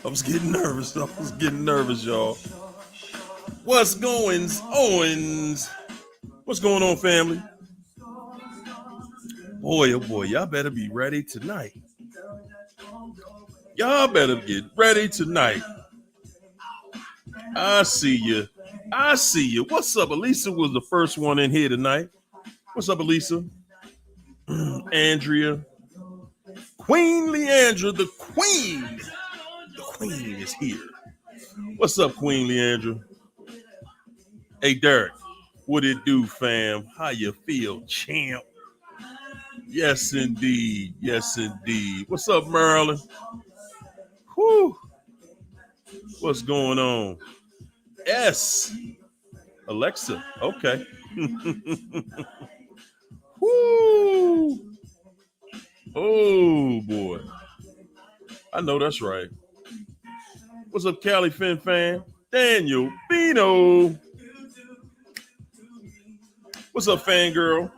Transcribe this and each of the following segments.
I was getting nervous. Y'all. What's going on? What's going on, family? Boy, oh boy, y'all better be ready tonight. Y'all better get ready tonight. I see you. I see you. What's up? Elisa was the first one in here tonight. What's up, Elisa? Andrea. Queen Leandra, the queen. The queen is here. What's up, Queen Leandra? Hey, Derek. What it do, fam? How you feel, champ? Yes, indeed. Yes, indeed. What's up, Marilyn? Whew. What's going on? S. Alexa. Okay. Woo. Oh, boy. I know that's right. What's up, Cali Fin fan? Daniel Bino. What's up, fangirl?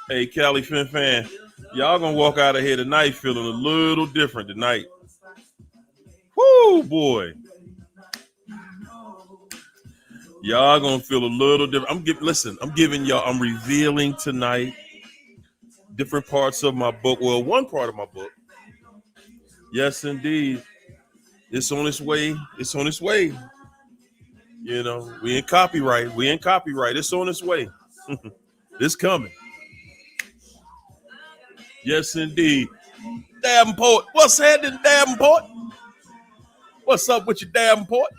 Hey, Cali Fin fan. Y'all gonna walk out of here tonight feeling a little different tonight. Woo, boy. Y'all gonna feel a little different. I'm giving y'all, I'm revealing tonight different parts of my book. Well, one part of my book. Yes, indeed. It's on its way. It's on its way. You know, we in copyright. It's on its way. It's coming. Yes, indeed. Davenport. What's happening, Davenport? What's up with your Davenport?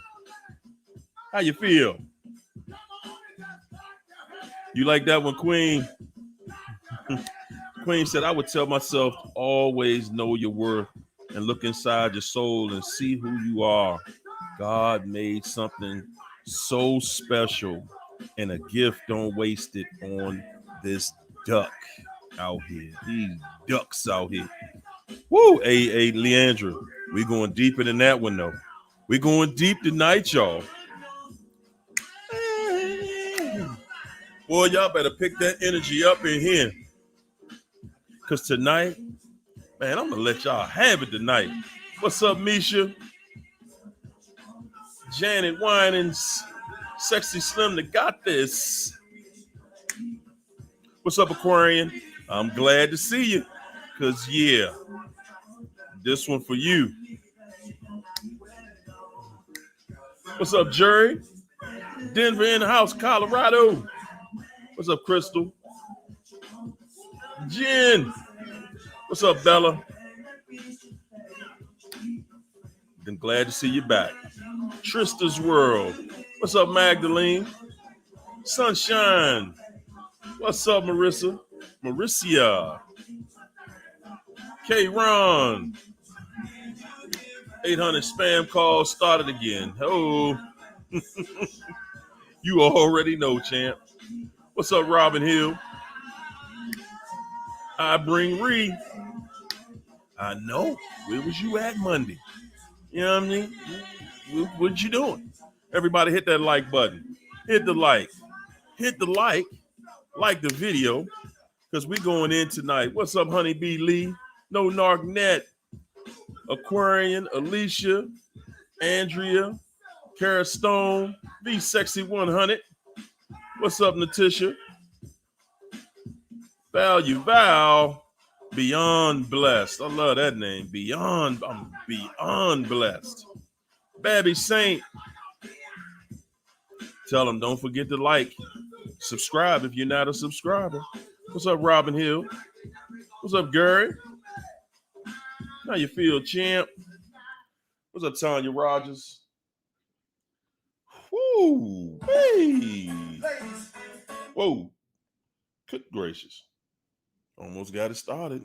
How you feel? You like that one, Queen? Queen said, I would tell myself, always know your worth and look inside your soul and see who you are. God made something so special, and a gift, don't waste it on this duck out here. These ducks out here. Woo! Hey, Leandra, we going deeper than that one, though. We going deep tonight, y'all. Boy, y'all better pick that energy up in here. Because tonight, man, I'm going to let y'all have it tonight. What's up, Misha? Janet Winans, Sexy Slim, that got this. What's up, Aquarian? I'm glad to see you. Because, yeah, this one for you. What's up, Jerry? Denver in the house, Colorado. What's up, Crystal? Jen. What's up, Bella? Been glad to see you back. Trista's World. What's up, Magdalene? Sunshine. What's up, Marissa? Mauricia. K. Ron. 800 spam calls started again. Oh, you already know, champ. What's up, Robin Hill? I bring Ree. I know. Where was you at Monday? You know what I mean? What you doing? Everybody hit that like button. Hit the like. Hit the like the video, because we going in tonight. What's up, Honeybee Lee? No Narc Net. Aquarian, Alicia, Andrea, Kara Stone, the Sexy 100. What's up, Natisha? Val, Beyond Blessed. I love that name. I'm beyond blessed. Babby Saint. Tell them, don't forget to like, subscribe if you're not a subscriber. What's up, Robin Hill? What's up, Gary? How you feel, champ? What's up, Tanya Rogers? Woo, hey. Whoa, good gracious. Almost got it started.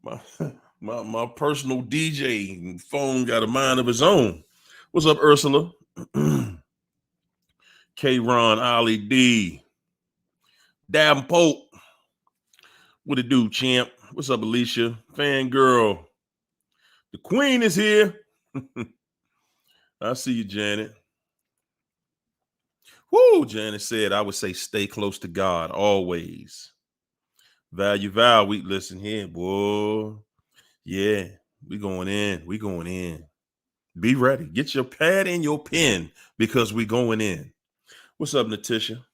My personal DJ phone got a mind of its own. What's up, Ursula? K. Ron, Ollie D. Davenport. What it do, champ? What's up, Alicia? Fangirl. The queen is here. I see you, Janet. Woo, Janet said, I would say stay close to God always. Value Val, we listen here, boy. Yeah, We going in. We going in. Be ready. Get your pad and your pen because we going in. What's up, Natisha?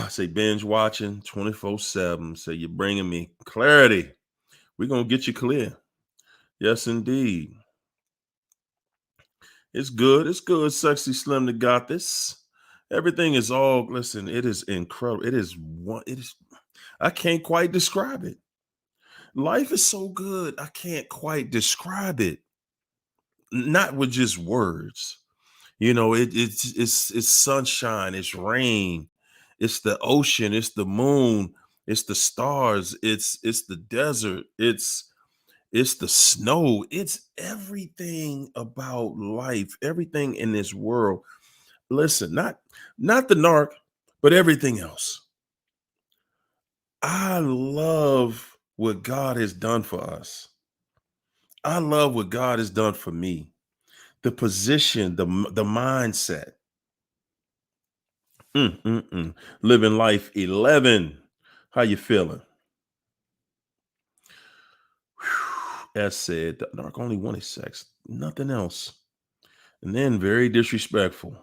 Say binge watching 24/7. Say you're bringing me clarity. We're going to get you clear. Yes, indeed. It's good. It's good. Sexy Slim that got this. Everything is all, listen, it is incredible. It is one, it is, I can't quite describe it. Life is so good. I can't quite describe it. Not with just words. It's sunshine, it's rain, it's the ocean, it's the moon, it's the stars, it's the desert, it's the snow, it's everything about life, everything in this world. Listen, not the narc, but everything else. I love what God has done for us. I love what God has done for me. The position, the mindset. Living life 11. How you feeling? Whew. As said, the narc only wanted sex, nothing else. And then very disrespectful.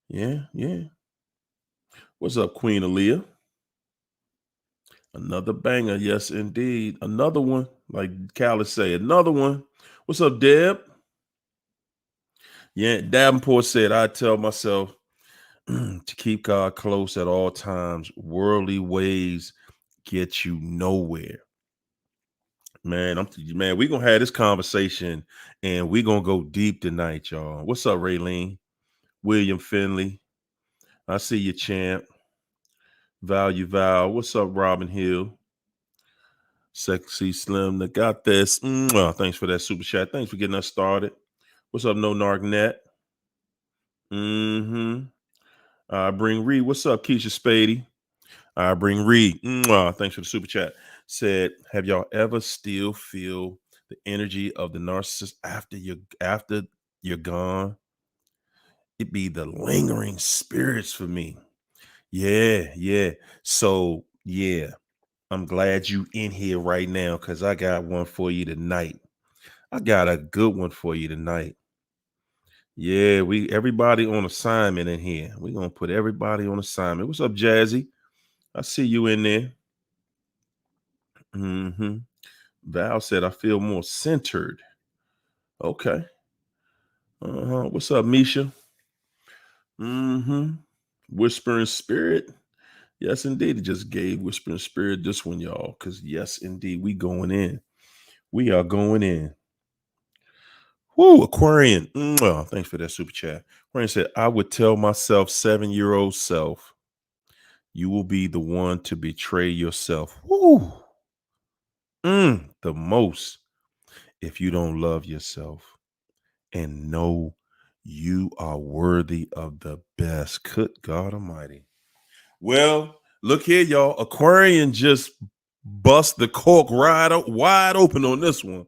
Yeah, yeah. What's up, Queen Aaliyah? Another banger, yes, indeed. Another one, like Callis say, another one. What's up, Deb? Yeah, Davenport said, I tell myself to keep God close at all times. Worldly ways get you nowhere. Man, man, we're gonna have this conversation and we're gonna go deep tonight, y'all. What's up, Raylene? William Finley. I see you, champ. Value Val. What's up, Robin Hill? Sexy Slim that got this. Thanks for that super chat. Thanks for getting us started. What's up, No Narc Net? Mm-hmm. I bring Reed. What's up, Keisha Spady? I bring Reed. Thanks for the super chat. Said, have y'all ever still feel the energy of the narcissist after you're gone? It be the lingering spirits for me. Yeah, yeah. So yeah, I'm glad you in here right now because I got one for you tonight. I got a good one for you tonight. Yeah, we everybody on assignment in here. We're gonna put everybody on assignment. What's up, Jazzy? I see you in there. Mm-hmm. Val said, I feel more centered. Okay. Uh-huh. What's up, Misha? Mm-hmm. Whispering Spirit. Yes, indeed. It just gave Whispering Spirit this one, y'all. Because yes, indeed, we going in. We are going in. Woo, Aquarian. Thanks for that super chat. Aquarian said, I would tell myself 7-year-old self, you will be the one to betray yourself. Woo. The most if you don't love yourself and know you are worthy of the best. Good God Almighty. Well, look here, y'all. Aquarian just bust the cork wide open on this one.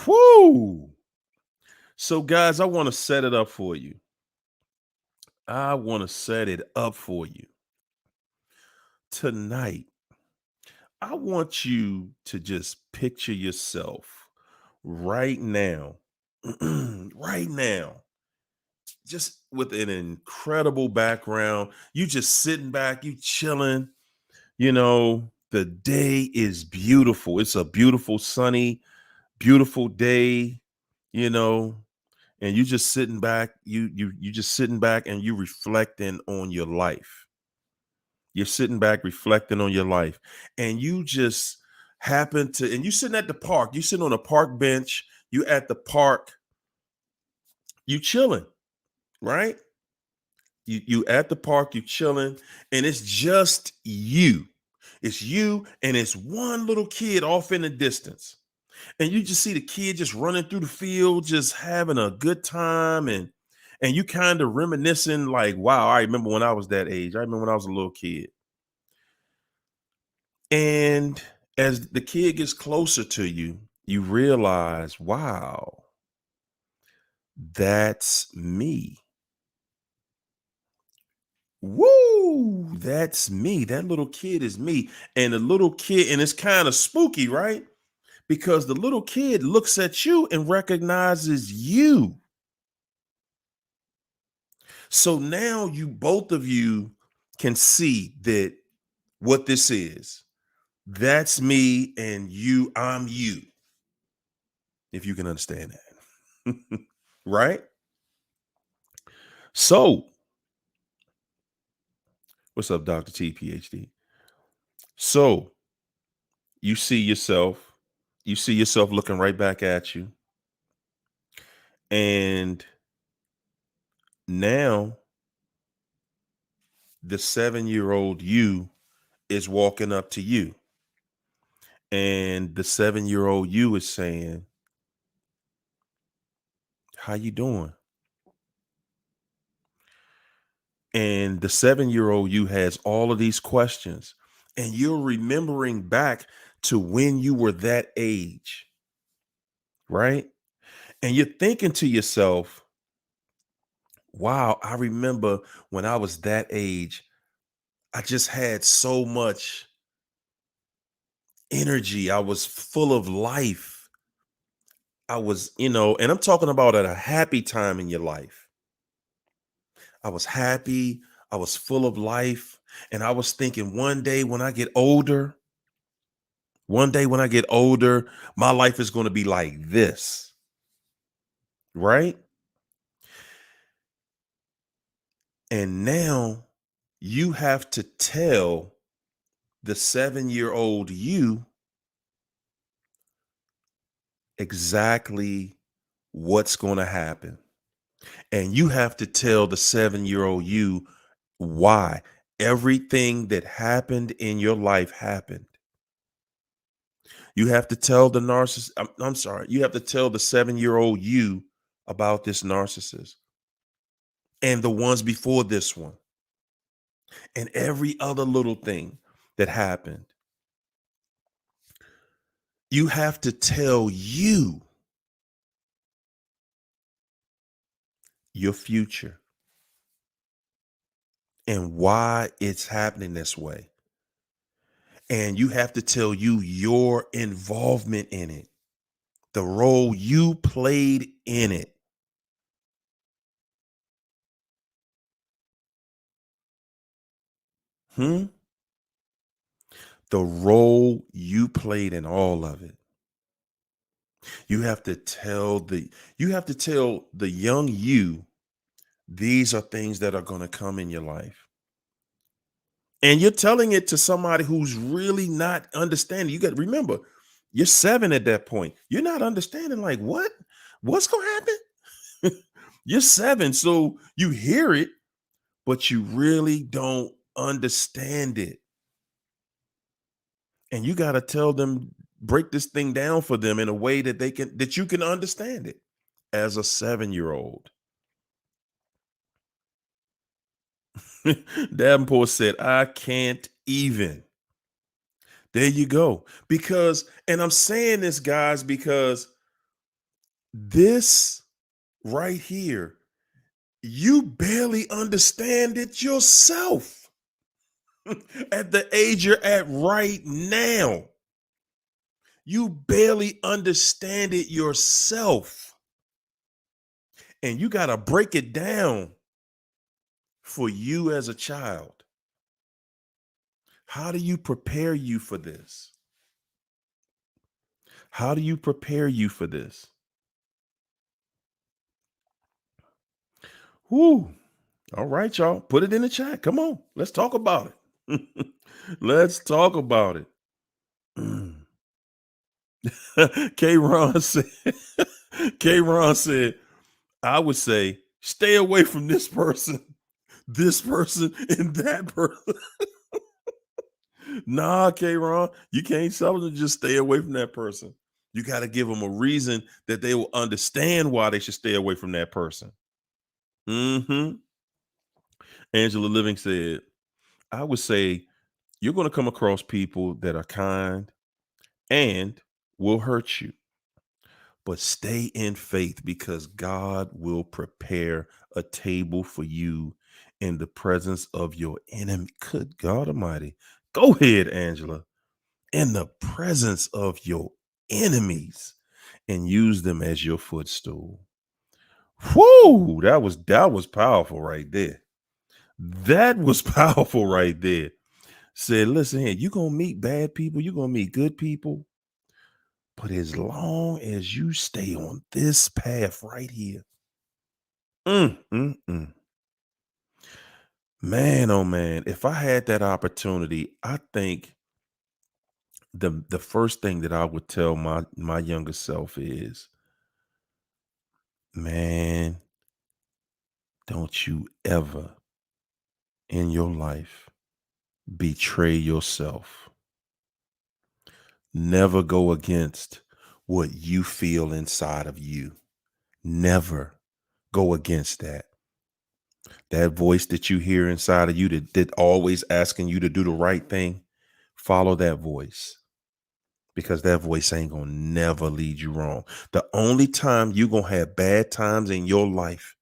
Whoo! So, guys, I want to set it up for you. I want to set it up for you. Tonight, I want you to just picture yourself right now, right now, just with an incredible background. You just sitting back, you chilling. The day is beautiful. It's a beautiful, sunny, beautiful day, you know, and you just sitting back, you just sitting back and you reflecting on your life. You're sitting back reflecting on your life. And you just happen to, and you sitting at the park, you sitting on a park bench, you at the park, you chilling, right? You at the park, you chilling, and it's just you. It's you and it's one little kid off in the distance. And you just see the kid just running through the field, just having a good time. And you kind of reminiscing, like, wow, I remember when I was that age. I remember when I was a little kid. And as the kid gets closer to you, you realize, wow, that's me. Woo, that's me. That little kid is me. And the little kid, and it's kind of spooky, right? because the little kid looks at you and recognizes you. So now you both of you can see that what this is. That's me and you, I'm you. If you can understand that. Right? So, what's up, Dr. T, PhD? So, you see yourself, looking right back at you. And now the 7-year-old you is walking up to you. And the 7-year-old you is saying, "How you doing?" And the 7-year-old you has all of these questions. And you're remembering back to when you were that age, right? And you're thinking to yourself, wow, I remember when I was that age, I just had so much energy. I was full of life. I was, and I'm talking about at a happy time in your life. I was happy. I was full of life. And I was thinking one day when I get older, my life is going to be like this. Right? And now you have to tell the 7-year-old you exactly what's going to happen. And you have to tell the 7-year-old you why everything that happened in your life happened. You have to tell the narcissist, I'm sorry, you have to tell the 7-year-old you about this narcissist and the ones before this one and every other little thing that happened. You have to tell you your future and why it's happening this way. And you have to tell you your involvement in it, the role you played in it. The role you played in all of it. You have to tell the young you, these are things that are going to come in your life. And you're telling it to somebody who's really not understanding. You got to remember, you're 7 at that point. You're not understanding, like, what's going to happen? You're 7. So you hear it, but you really don't understand it. And you got to tell them, break this thing down for them in a way that you can understand it as a 7-year-old. Davenport said, I can't even. There you go. And I'm saying this, guys, because this right here, you barely understand it yourself at the age you're at right now. You barely understand it yourself. And you got to break it down for you as a child. How do you prepare you for this? How do you prepare you for this? Whoo. All right, y'all. Put it in the chat. Come on. Let's talk about it. Let's talk about it. K Ron said, K Ron said, I would say, stay away from this person, and that person. Nah, K Ron, you can't tell them to just stay away from that person. You got to give them a reason that they will understand why they should stay away from that person. Angela Living said, I would say you're going to come across people that are kind and will hurt you. But stay in faith because God will prepare a table for you in the presence of your enemy. Good God Almighty. Go ahead, Angela. In the presence of your enemies and use them as your footstool. Whoo, that was powerful right there. That was powerful right there. Said, listen here, you're gonna meet bad people, you're gonna meet good people, but as long as you stay on this path right here, mm, mm, mm. Man, oh man, if I had that opportunity, I think the first thing that I would tell my younger self is, man, don't you ever in your life betray yourself. Never go against what you feel inside of you. Never go against that. That voice that you hear inside of you that always asking you to do the right thing, follow that voice, because that voice ain't gonna never lead you wrong. The only time you gonna have bad times in your life,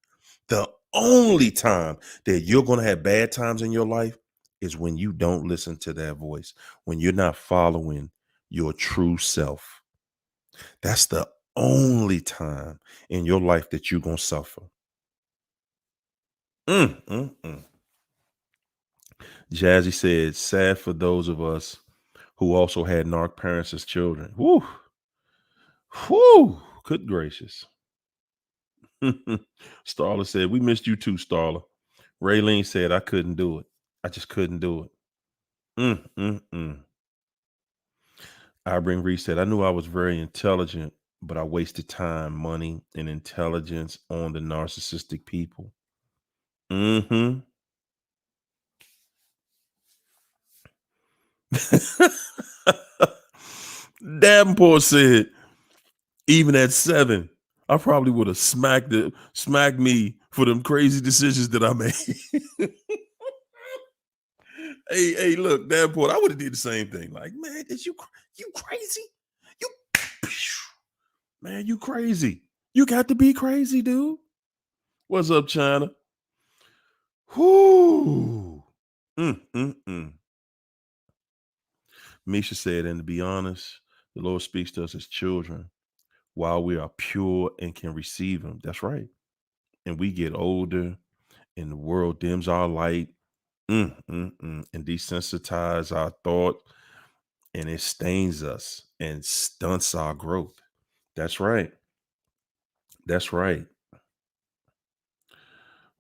the only time that you're gonna have bad times in your life is when you don't listen to that voice, when you're not following your true self. That's the only time in your life that you're gonna suffer. Mm, mm, mm. Jazzy said, sad for those of us who also had narc parents as children. Woo, whoo, good gracious. Starla said, we missed you too, Starla. Raylene said, I couldn't do it. I just couldn't do it. Mm, mm, mm. Ibring Reed said, I knew I was very intelligent, but I wasted time, money, and intelligence on the narcissistic people. Mm-hmm. Davenport said, even at 7, I probably would have smacked me for them crazy decisions that I made. Hey, look, Davenport, I would have did the same thing. Like, man, you crazy? You man, you crazy. You got to be crazy, dude. What's up, China? Whoo. Mm, mm, mm. Misha said, and to be honest, the Lord speaks to us as children while we are pure and can receive him. That's right. And we get older and the world dims our light, and desensitize our thought, and it stains us and stunts our growth. That's right. That's right.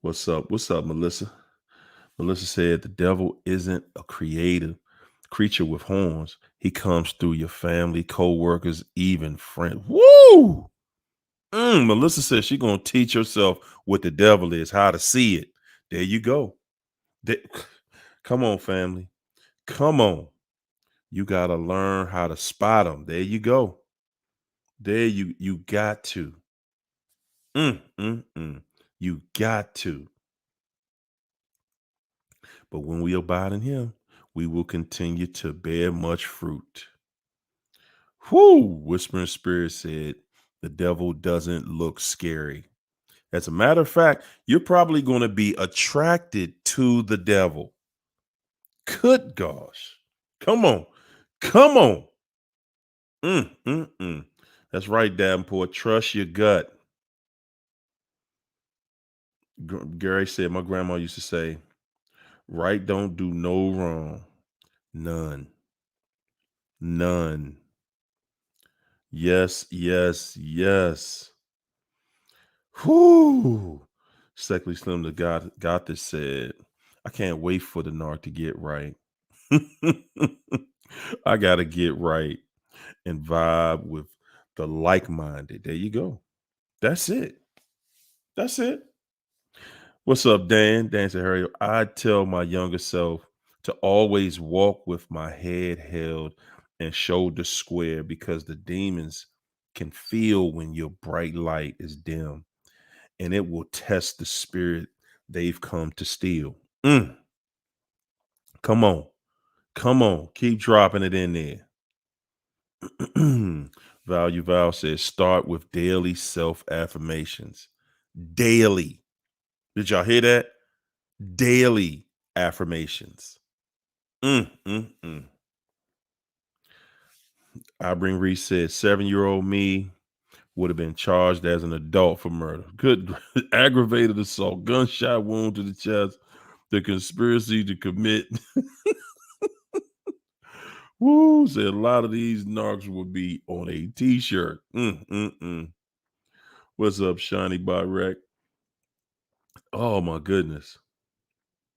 What's up? What's up, Melissa? Melissa said the devil isn't a creative creature with horns. He comes through your family, co-workers, even friends. Woo! Melissa says she's gonna teach herself what the devil is, how to see it. There you go. There- Come on, family. Come on. You gotta learn how to spot them. There you go. There you got to. Mm, mm, mm. You got to. But when we abide in him, we will continue to bear much fruit. Whoo! Whispering Spirit said, the devil doesn't look scary. As a matter of fact, you're probably going to be attracted to the devil. Good gosh. Come on. Come on. Mm, mm, mm. That's right, Davenport. Trust your gut. Gary said, my grandma used to say, right don't do no wrong. None. None. Yes, yes, yes. Whoo. Secondly Slim the got this said, I can't wait for the narc to get right. I gotta get right and vibe with the like-minded. There you go. That's it. That's it. What's up, Dan? Dan said, Harry, I tell my younger self to always walk with my head held and shoulders square, because the demons can feel when your bright light is dim, and it will test the spirit they've come to steal. Come on. Come on. Keep dropping it in there. Value Val says, start with daily self affirmations. Daily. Did y'all hear that? Daily affirmations. Mm, mm, mm. I bring Reese said 7-year-old me would have been charged as an adult for murder. Good aggravated assault, gunshot wound to the chest, the conspiracy to commit. Woo, said a lot of these narcs would be on a t-shirt. What's up, Shiny Byrek? Oh my goodness.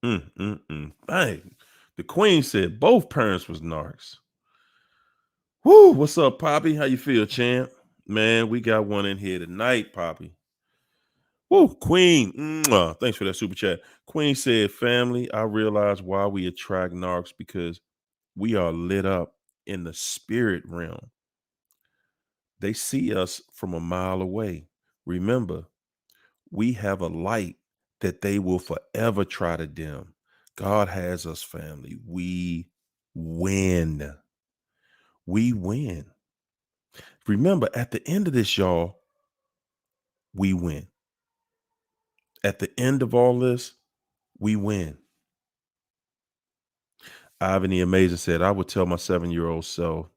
Dang. The queen said both parents was narcs. Woo, what's up, Poppy? How you feel, champ? Man, we got one in here tonight, Poppy. Woo, Queen. Thanks for that super chat. Queen said, family, I realize why we attract narcs because we are lit up in the spirit realm. They see us from a mile away. Remember, we have a light that they will forever try to dim. God has us, family. We win. We win. Remember, at the end of this, y'all, we win. At the end of all this, we win. Ivan the Amazing said, I would tell my 7-year-old self,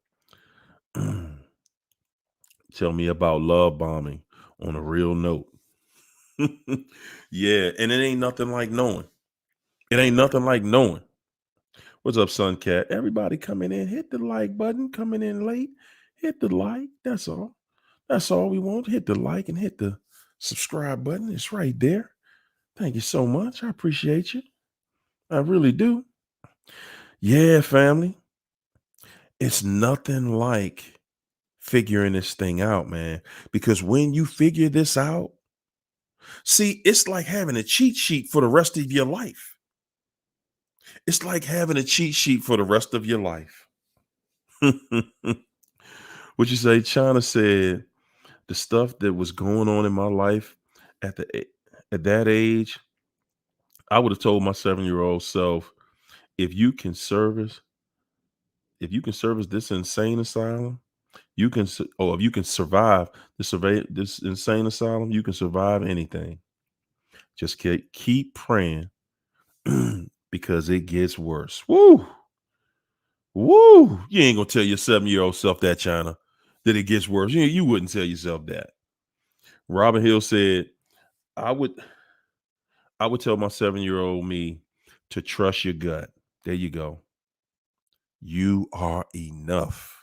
tell me about love bombing on a real note. Yeah, and it ain't nothing like knowing. It ain't nothing like knowing. What's up, Sun Cat? Everybody coming in, hit the like button. Coming in late, hit the like. That's all. That's all we want. Hit the like and hit the subscribe button. It's right there. Thank you so much. I appreciate you. I really do. Yeah, family. It's nothing like figuring this thing out, man. Because when you figure this out, see, it's like having a cheat sheet for the rest of your life. It's like having a cheat sheet for the rest of your life. What you say? China said the stuff that was going on in my life at that age, I would have told my 7-year-old self, if you can service, if you can service this insane asylum, you can, or if you can survive this insane asylum, you can survive anything. Just keep praying because it gets worse. Woo, woo! You ain't gonna tell your 7-year-old self that, China, that it gets worse. You wouldn't tell yourself that. Robin Hill said, "I would, I would tell my 7-year-old me to trust your gut." There you go. You are enough.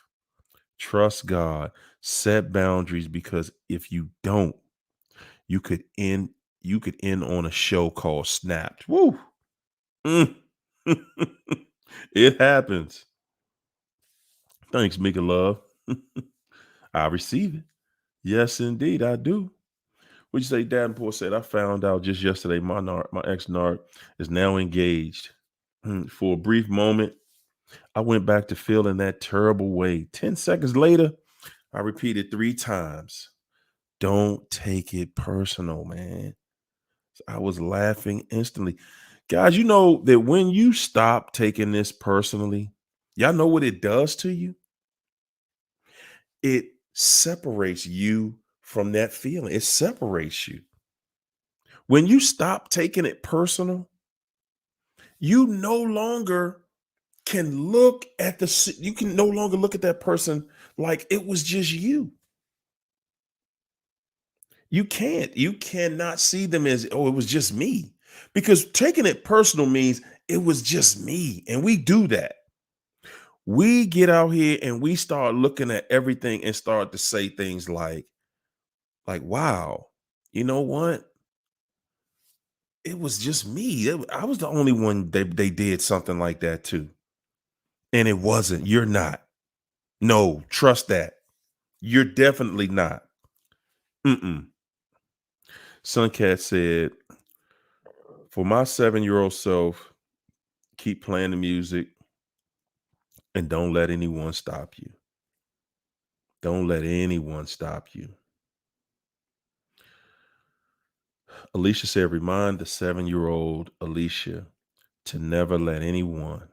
Trust God. Set boundaries because if you don't, you could end. You could end on a show called Snapped. Woo! Mm. It happens. Thanks, Mika Love. I receive it. Yes, indeed, I do. What you say, Davenport said, I found out just yesterday my ex-narc is now engaged. For a brief moment, I went back to feeling that terrible way. 10 seconds later, I repeated 3 times. Don't take it personal, man. I was laughing instantly. Guys, you know that when you stop taking this personally, y'all know what it does to you? It separates you from that feeling. It separates you. When you stop taking it personal, you no longer can look at you can no longer look at that person like it was just you. You cannot see them as, oh, it was just me. Because taking it personal means it was just me. And we do that. We get out here and we start looking at everything and start to say things like, wow, you know what? It was just me. I was the only one they did something like that to. And it wasn't. You're not. No, trust that. You're definitely not. Mm-mm. Suncat said, for my 7-year-old self, keep playing the music and don't let anyone stop you. Don't let anyone stop you. Alicia said, remind the 7-year-old Alicia to never let anyone,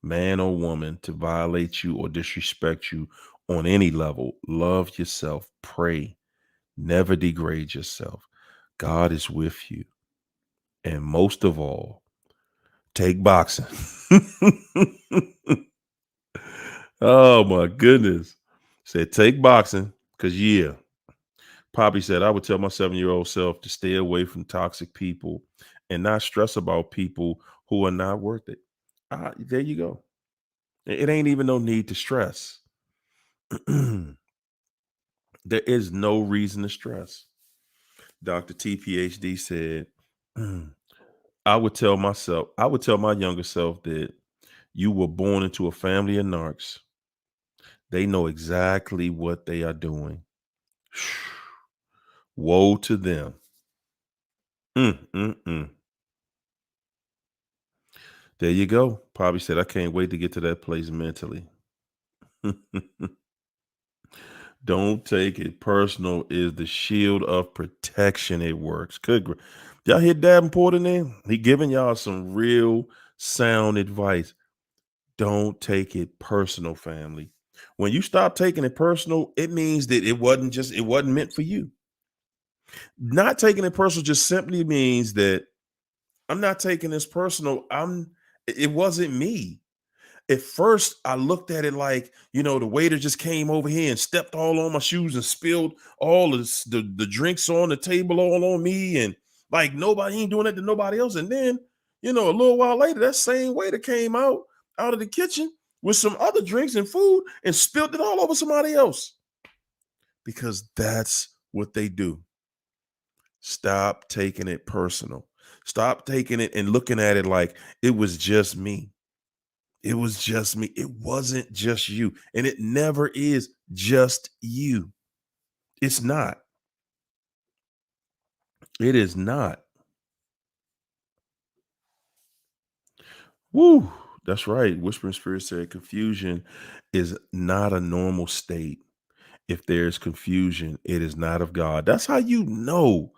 man or woman, to violate you or disrespect you on any level. Love yourself. Pray. Never degrade yourself. God is with you. And most of all, take boxing. Oh my goodness. Said take boxing because yeah. Poppy said I would tell my 7-year-old self to stay away from toxic people and not stress about people who are not worth it. There you go. It ain't even no need to stress. There is no reason to stress. Dr. TPHD said, I would tell my younger self that you were born into a family of narcs. They know exactly what they are doing. Woe to them. Mm, mm, mm. There you go. Probably said, I can't wait to get to that place mentally. Don't take it personal is the shield of protection. It works. Y'all hear Davenport in there? He giving y'all some real sound advice. Don't take it personal, family. When you stop taking it personal, it means that it wasn't meant for you. Not taking it personal just simply means that I'm not taking this personal. It wasn't me. At first, I looked at it like, the waiter just came over here and stepped all on my shoes and spilled all of the drinks on the table all on me. And like nobody ain't doing that to nobody else. And then, a little while later, that same waiter came out of the kitchen with some other drinks and food and spilled it all over somebody else. Because that's what they do. Stop taking it personal. Stop taking it and looking at it like it was just me. It was just me. It wasn't just you. And it never is just you. It's not. It is not. Woo. That's right. Whispering Spirit said confusion is not a normal state. If there's confusion, it is not of God. That's how you know.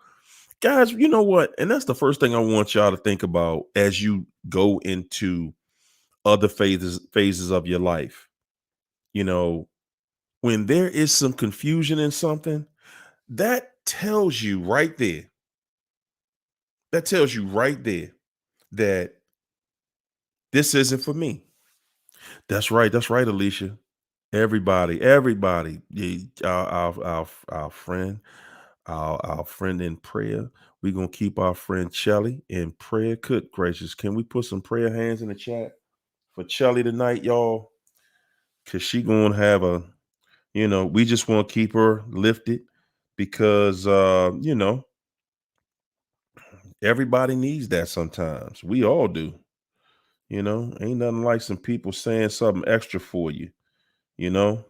Guys, you know what? And that's the first thing I want y'all to think about as you go into other phases of your life. You know, when there is some confusion in something, that tells you right there. That tells you right there that this isn't for me. That's right. That's right, Alicia. Everybody, our friend, our friend in prayer. We're gonna keep our friend Shelly in prayer. Good gracious, can we put some prayer hands in the chat for Shelly tonight, y'all? Cause she gonna have we just want to keep her lifted because everybody needs that sometimes. We all do. Ain't nothing like some people saying something extra for you. You know,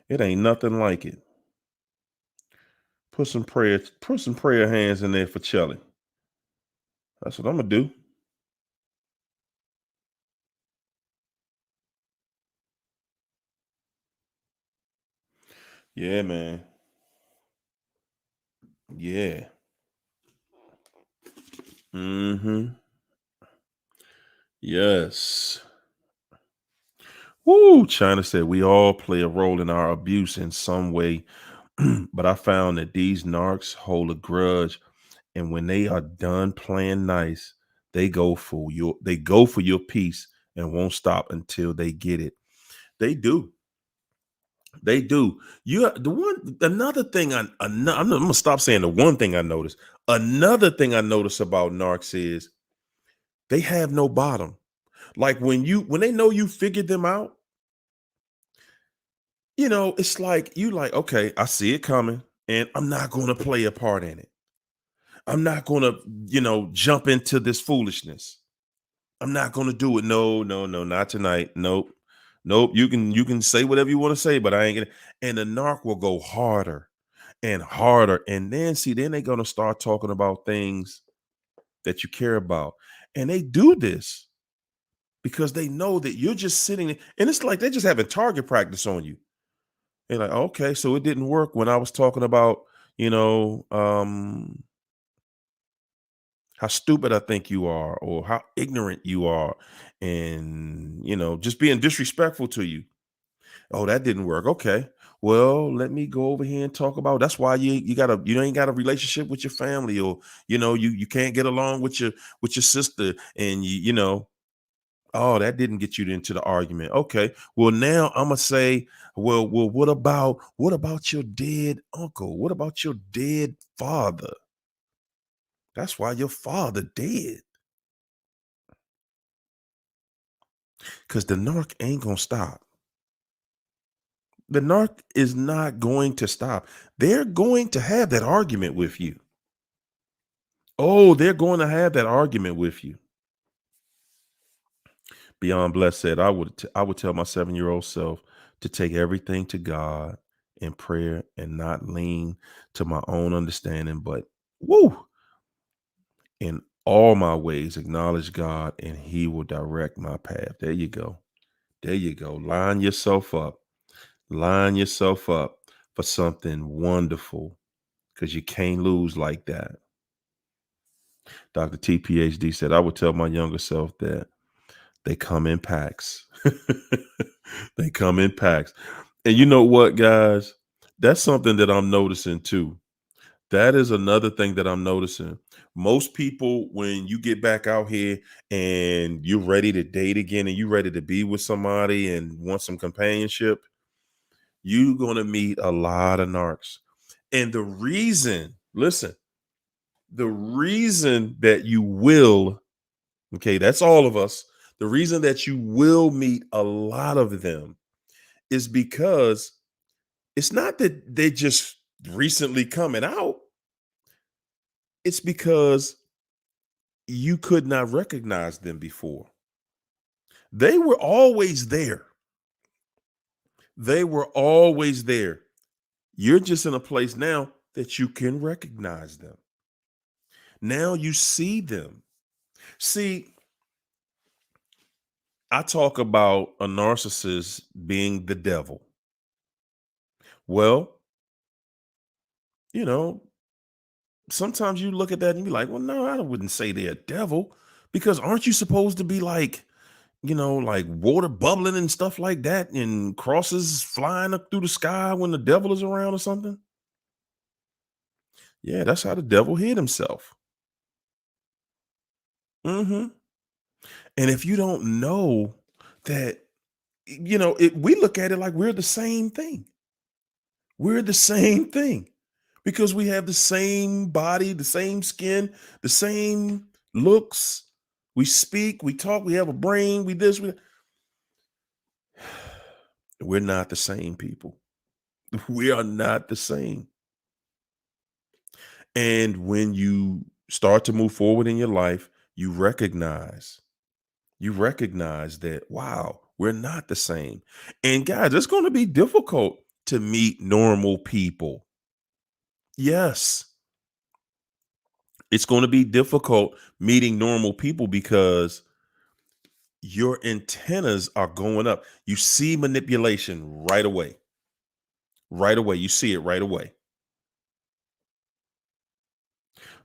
it ain't nothing like it. Put some prayer hands in there for Chelly. That's what I'm gonna do. Yeah, man. Yeah. Mm-hmm. Yes. Woo! China said we all play a role in our abuse in some way, but I found that these narcs hold a grudge, and when they are done playing nice, they go for your peace and won't stop until they get it. They do. They do. Another thing I'm gonna stop saying the one thing I noticed. Another thing I notice about narcs is they have no bottom. Like when they know you figured them out, it's like you like, okay, I see it coming, and I'm not gonna play a part in it. I'm not gonna, jump into this foolishness. I'm not gonna do it. No, no, no, not tonight. Nope. Nope. You can say whatever you want to say, but I ain't gonna. And the narc will go harder and harder. And then they're gonna start talking about things that you care about. And they do this because they know that you're just sitting there, and it's like they're just having target practice on you. They're like, okay, so it didn't work when I was talking about, you know, um, how stupid I think you are or how ignorant you are, and just being disrespectful to you. Oh, that didn't work. Okay. Well, let me go over here and talk about that's why you ain't got a relationship with your family, or you can't get along with your sister, and Oh, that didn't get you into the argument. Okay. Well, now I'm gonna say, well, what about your dead uncle? What about your dead father? That's why your father dead. Because the narc ain't gonna stop. The narc is not going to stop. They're going to have that argument with you. Oh, they're going to have that argument with you. Beyond Blessed said, I would tell my 7-year-old self to take everything to God in prayer and not lean to my own understanding, but woo, in all my ways acknowledge God and he will direct my path. There you go. There you go. Line yourself up. Line yourself up for something wonderful because you can't lose like that. Dr. T PhD said, I would tell my younger self that they come in packs. They come in packs. And you know what, guys? That's something that I'm noticing too. That is another thing that I'm noticing. Most people, when you get back out here and you're ready to date again and you're ready to be with somebody and want some companionship, you're going to meet a lot of narcs. And the reason, listen, the reason that you will, okay, that's all of us. The reason that you will meet a lot of them is because it's not that they just recently coming out. It's because you could not recognize them before. They were always there. They were always there. You're just in a place now that you can recognize them. Now you see them. See, I talk about a narcissist being the devil. Well, you know, sometimes you look at that and you be like, well, no, I wouldn't say they're a devil because aren't you supposed to be like, like water bubbling and stuff like that and crosses flying up through the sky when the devil is around or something? Yeah, that's how the devil hid himself. Hmm. And if you don't know that, we look at it like we're the same thing. We're the same thing because we have the same body, the same skin, the same looks. We speak, we talk, we have a brain, we this, we're not the same people. We are not the same. And when you start to move forward in your life, you recognize that, wow, we're not the same. And guys, it's going to be difficult to meet normal people. Yes, it's going to be difficult meeting normal people because your antennas are going up. You see manipulation right away. Right away. You see it right away.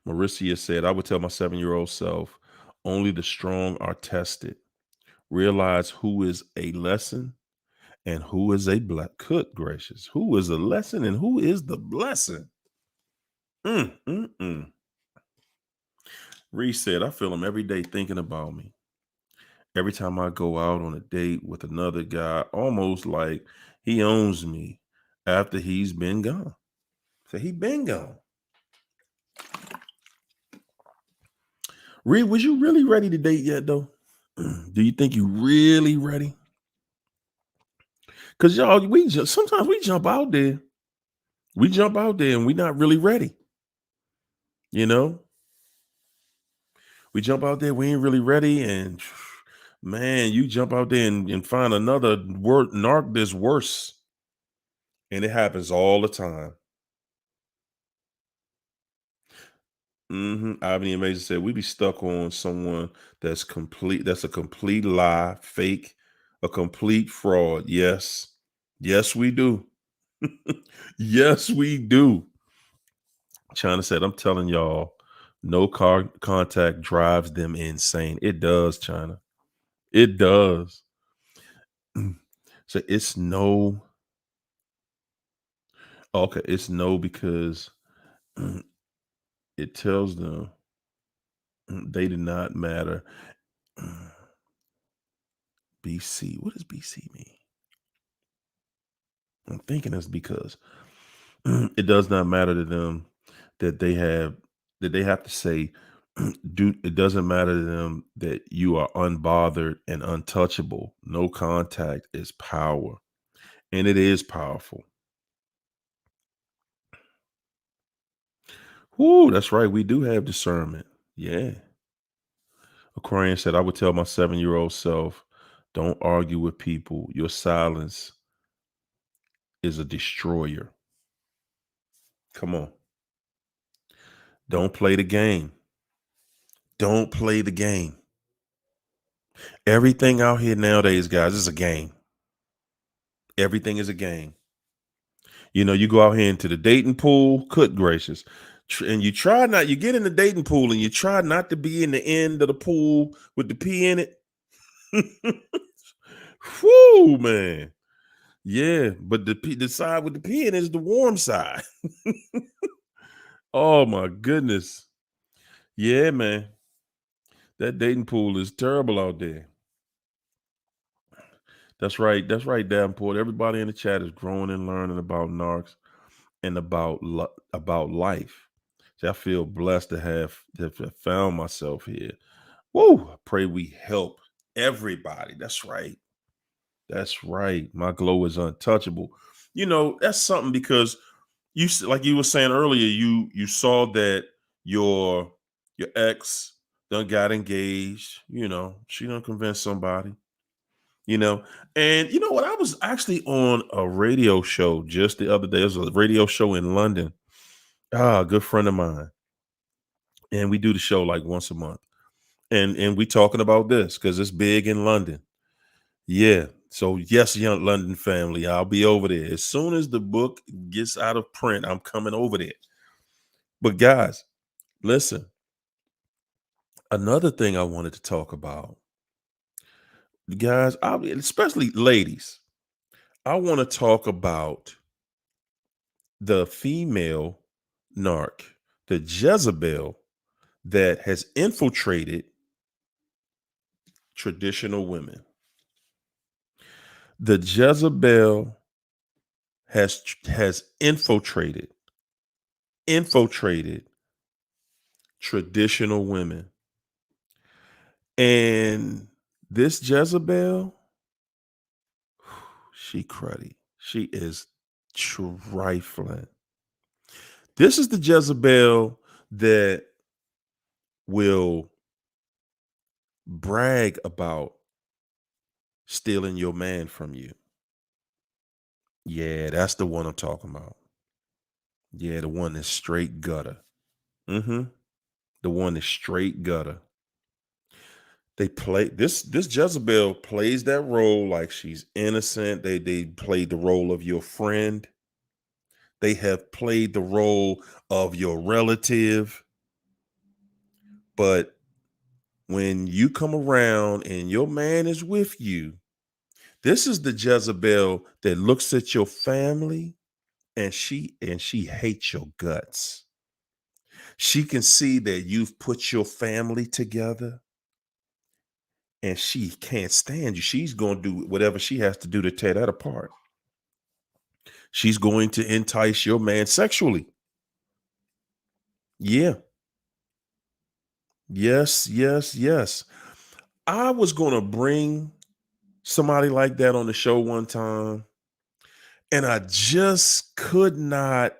Mauricia said, I would tell my 7-year-old self, only the strong are tested. Realize who is a lesson and who is a black. Good gracious. Who is a lesson and who is the blessing? Mm, mm, mm. Reese said, I feel him every day thinking about me. Every time I go out on a date with another guy, almost like he owns me after he's been gone. So he been gone. Reed, was you really ready to date yet though? Do you think you really ready? Because y'all, sometimes we jump out there. We jump out there and we're not really ready. You know, we jump out there, we ain't really ready. And man, you jump out there and find another word narc that's worse. And it happens all the time. Ivan Amazing said we be stuck on someone that's a complete lie, fake, a complete fraud. Yes. Yes, we do. Yes, we do. China said, I'm telling y'all, no car contact drives them insane. It does, China. It does. So it's no, okay, it's no because it tells them they do not matter. BC. What does BC mean? I'm thinking it's because it does not matter to them that they have to say do it doesn't matter to them that you are unbothered and untouchable. No contact is power. And it is powerful. Whoo, that's right. We do have discernment. Yeah. Aquarian said, I would tell my 7-year-old self, don't argue with people. Your silence is a destroyer. Come on. Don't play the game. Don't play the game. Everything out here nowadays, guys, is a game. Everything is a game. You know, you go out here into the dating pool, good gracious. And you try not, you get in the dating pool and you try not to be in the end of the pool with the pee in it. Whoo, man. Yeah, but the side with the pee in is the warm side. Oh my goodness. Yeah, man. That dating pool is terrible out there. That's right. That's right, Davenport. Everybody in the chat is growing and learning about narcs and about life. See, I feel blessed to have found myself here. Woo! I pray we help everybody. That's right. That's right. My glow is untouchable. You know, that's something because like you were saying earlier, you saw that your your ex done got engaged. You know, she done convinced somebody. You know, and you know what? I was actually on a radio show just the other day. It was a radio show in London. Ah, a good friend of mine, and we do the show like once a month, and we talking about this because it's big in London. Yeah. So yes, young London family, I'll be over there as soon as the book gets out of print. I'm coming over there. But guys, listen. Another thing I wanted to talk about, guys, especially ladies, I want to talk about the female narc, the Jezebel that has infiltrated traditional women. The Jezebel has infiltrated traditional women. And this Jezebel, she cruddy. She is trifling. This is the Jezebel that will brag about stealing your man from you. Yeah, that's the one I'm talking about. Yeah, the one that's straight gutter. Mm-hmm. The one that's straight gutter. They play this Jezebel plays that role like she's innocent. They played the role of your friend. They have played the role of your relative. But when you come around and your man is with you, this is the Jezebel that looks at your family and she hates your guts. She can see that you've put your family together and she can't stand you. She's going to do whatever she has to do to tear that apart. She's going to entice your man sexually. Yeah. Yes, yes, yes. I was going to bring somebody like that on the show one time, and I just could not.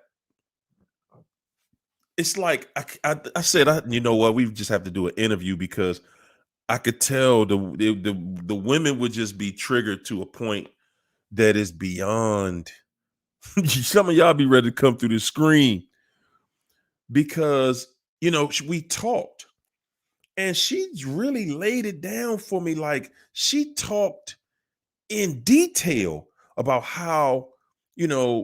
It's like I said, you know what? We just have to do an interview because I could tell the women would just be triggered to a point that is beyond. Some of y'all be ready to come through the screen because we talked and she really laid it down for me. Like she talked in detail about how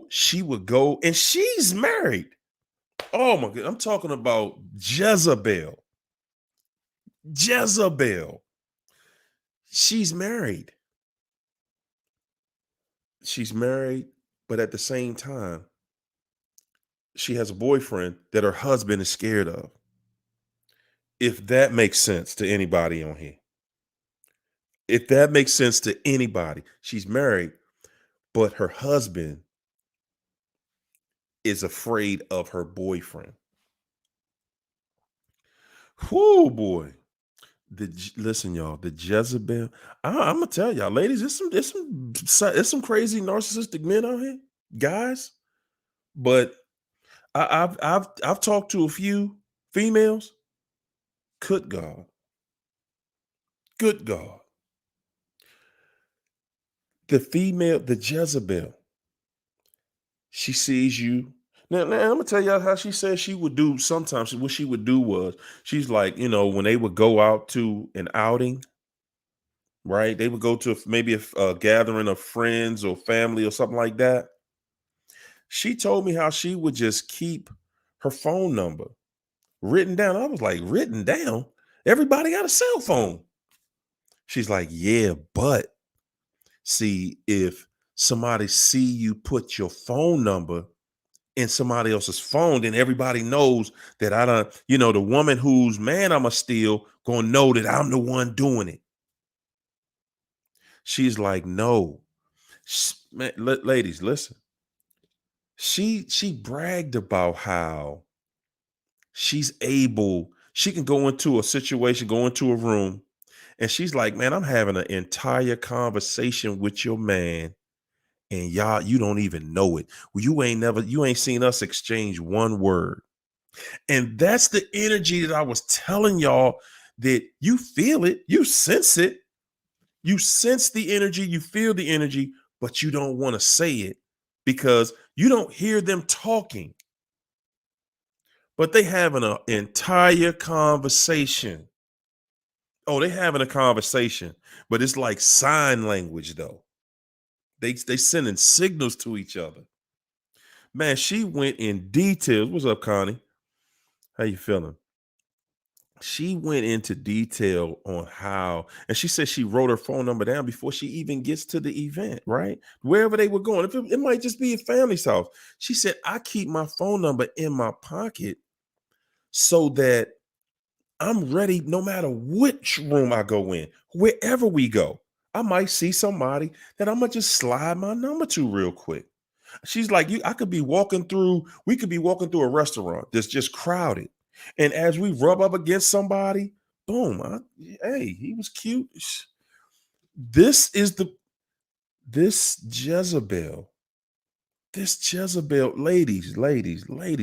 she would go, and she's married. Oh my god, I'm talking about Jezebel. Jezebel. She's married. She's married, but at the same time, she has a boyfriend that her husband is scared of. If that makes sense to anybody on here. If that makes sense to anybody, she's married, but her husband is afraid of her boyfriend. Whoo, boy. Listen, y'all, the Jezebel. I'm gonna tell y'all, ladies, there's some crazy narcissistic men out here, guys. But I've talked to a few females. Good God, good God, the Jezebel. She sees you. Now I'm gonna tell y'all how she says she would do. Sometimes what she would do was she's like, when they would go out to an outing, right? They would go to maybe a gathering of friends or family or something like that. She told me how she would just keep her phone number written down. I was like, written down? Everybody got a cell phone. She's like, yeah, but see, if somebody see you put your phone number in somebody else's phone, then everybody knows that I don't, the woman whose man I'ma steal gonna know that I'm the one doing it. She's like, no. Man, ladies, listen. She bragged about how she can go into a situation, go into a room, and she's like, man, I'm having an entire conversation with your man, and y'all, you don't even know it. Well, you ain't seen us exchange one word. And that's the energy that I was telling y'all, that you feel it, you sense it, you sense the energy, you feel the energy, but you don't want to say it because you don't hear them talking. But they having an entire conversation. Oh, they having a conversation, but it's like sign language though. They sending signals to each other. Man, she went in details. What's up, Connie? How you feeling? She went into detail on how, and she said she wrote her phone number down before she even gets to the event, right? Wherever they were going. It might just be a family's house. She said, I keep my phone number in my pocket so that I'm ready no matter which room I go in, wherever we go. I might see somebody that I'm gonna just slide my number to real quick. She's like, I could be we could be walking through a restaurant that's just crowded. And as we rub up against somebody, boom, hey, he was cute. This is this Jezebel, ladies,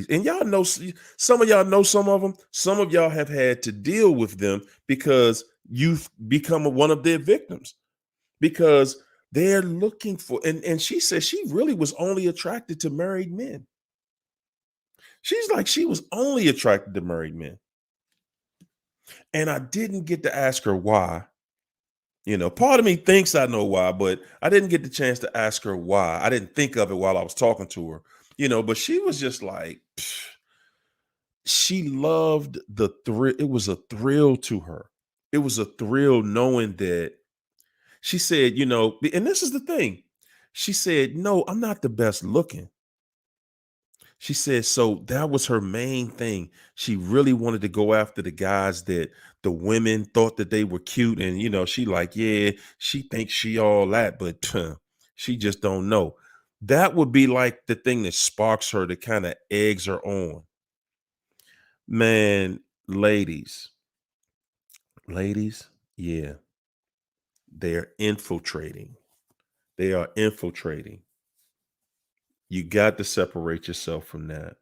and y'all know some of y'all know some of them. Some of y'all have had to deal with them because you've become one of their victims because they're looking for, and she said she really was only attracted to married men. She's like, she was only attracted to married men. And I didn't get to ask her why. Part of me thinks I know why, but I didn't get the chance to ask her why. I didn't think of it while I was talking to her, but she was just like, she loved the thrill. It was a thrill to her. It was a thrill knowing that she said, and this is the thing. She said, no, I'm not the best looking. She said, so that was her main thing. She really wanted to go after the guys that the women thought that they were cute. And, she like, yeah, she thinks she all that, but she just don't know. That would be like the thing that sparks her, that kind of eggs her on. Man, ladies, yeah, they're infiltrating. They are infiltrating. You got to separate yourself from that.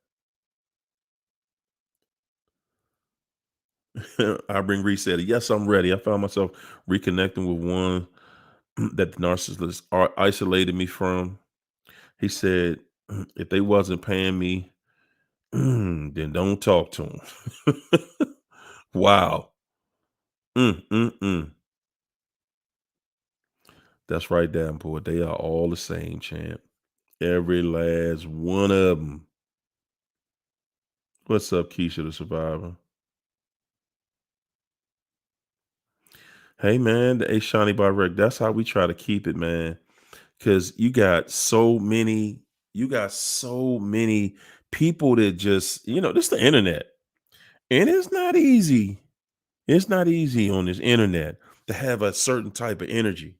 I bring reset. Yes, I'm ready. I found myself reconnecting with one that the narcissists are isolated me from. He said, if they wasn't paying me, then don't talk to them. Wow. Mm, mm, mm. That's right, damn boy. They are all the same, champ. Every last one of them. What's up, Keisha the Survivor? Hey, man, the A Shani by Rick. That's how we try to keep it, man. Because you got so many people that just, this the internet. And it's not easy. It's not easy on this internet to have a certain type of energy.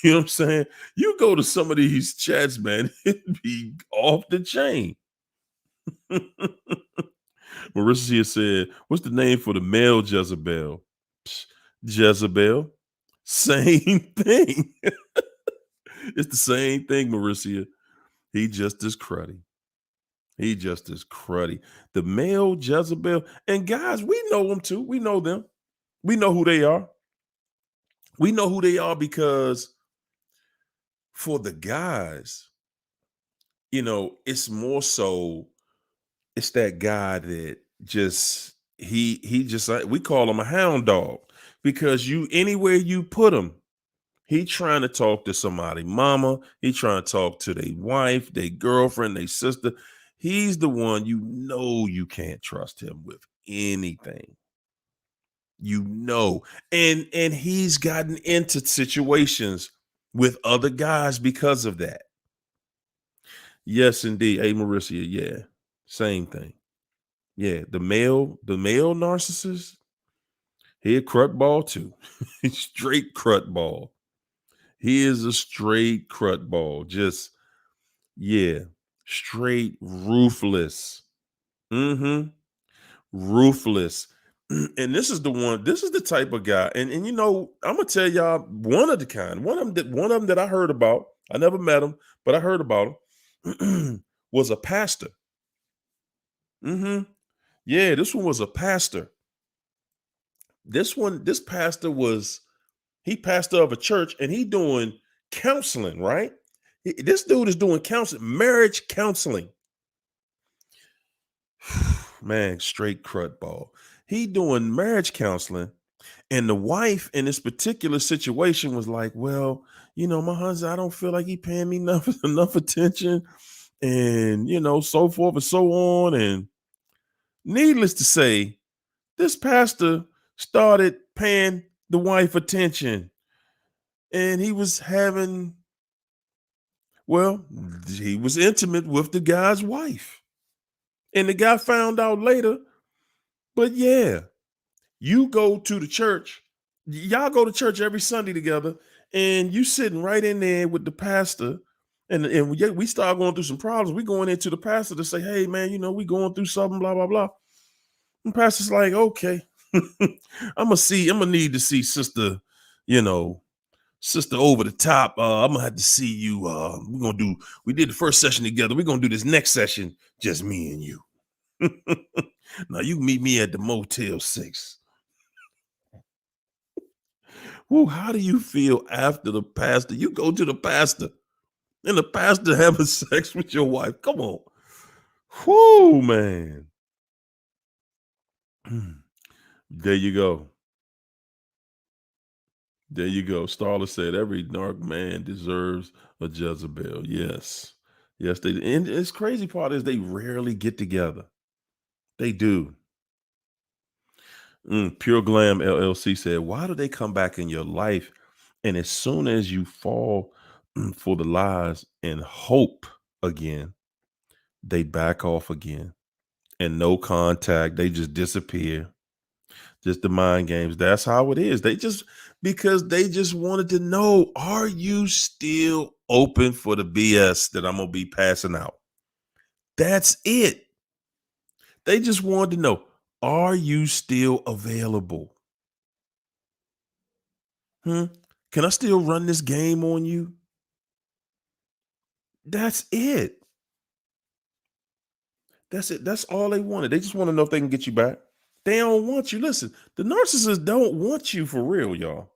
You know what I'm saying? You go to some of these chats, man, it'd be off the chain. Marissa said, "What's the name for the male Jezebel?" Psh, Jezebel. Same thing. It's the same thing, Marissa. He just as cruddy. He just as cruddy. The male Jezebel. And guys, we know them too. We know them. We know who they are. We know who they are because for the guys, it's more so it's that guy that just he just like we call him a hound dog because you anywhere you put him, he trying to talk to somebody, mama, he trying to talk to their wife, their girlfriend, their sister. He's the one you can't trust him with anything. And he's gotten into situations with other guys because of that. Yes, indeed. Hey, Marissa, yeah, same thing. Yeah, the male narcissist, he a crut ball too. He's straight crut ball. He is a straight crut ball. Just yeah, straight ruthless. Mm-hmm. Ruthless. And this is the type of guy. And I'm gonna tell y'all one of them that I heard about. I never met him, but I heard about him. Was a pastor. Mm-hmm. Yeah, this one was a pastor. This pastor was he pastor of a church and he doing counseling, right? This dude is doing counseling, marriage counseling. Man, straight crud ball. He doing marriage counseling, and the wife in this particular situation was like, "Well, my husband, I don't feel like he paying me enough enough attention, and so forth and so on." And needless to say, this pastor started paying the wife attention, and well, he was intimate with the guy's wife, and the guy found out later. But yeah, you go to the church, y'all go to church every Sunday together, and you sitting right in there with the pastor. And we start going through some problems. We going into the pastor to say, "Hey, man, we going through something, blah blah blah." And pastor's like, "Okay, I'm gonna need to see sister, you know, sister over the top. I'm gonna have to see you. We did the first session together. We're gonna do this next session, just me and you. Now you can meet me at the Motel 6." Woo, how do you feel after the pastor? You go to the pastor and the pastor having sex with your wife. Come on. Whoo, man. There you go. There you go. Starla said every narc man deserves a Jezebel. Yes. Yes, they and it's crazy part is they rarely get together. They do. Pure Glam LLC said, "Why do they come back in your life? And as soon as you fall for the lies and hope again, they back off again and no contact. They just disappear. Just the mind games. That's how it is. Because they just wanted to know, are you still open for the BS that I'm going to be passing out? That's it. They just wanted to know, are you still available? Hmm? Can I still run this game on you? That's it. That's it. That's all they wanted. They just want to know if they can get you back. They don't want you. Listen, the narcissists don't want you for real, y'all.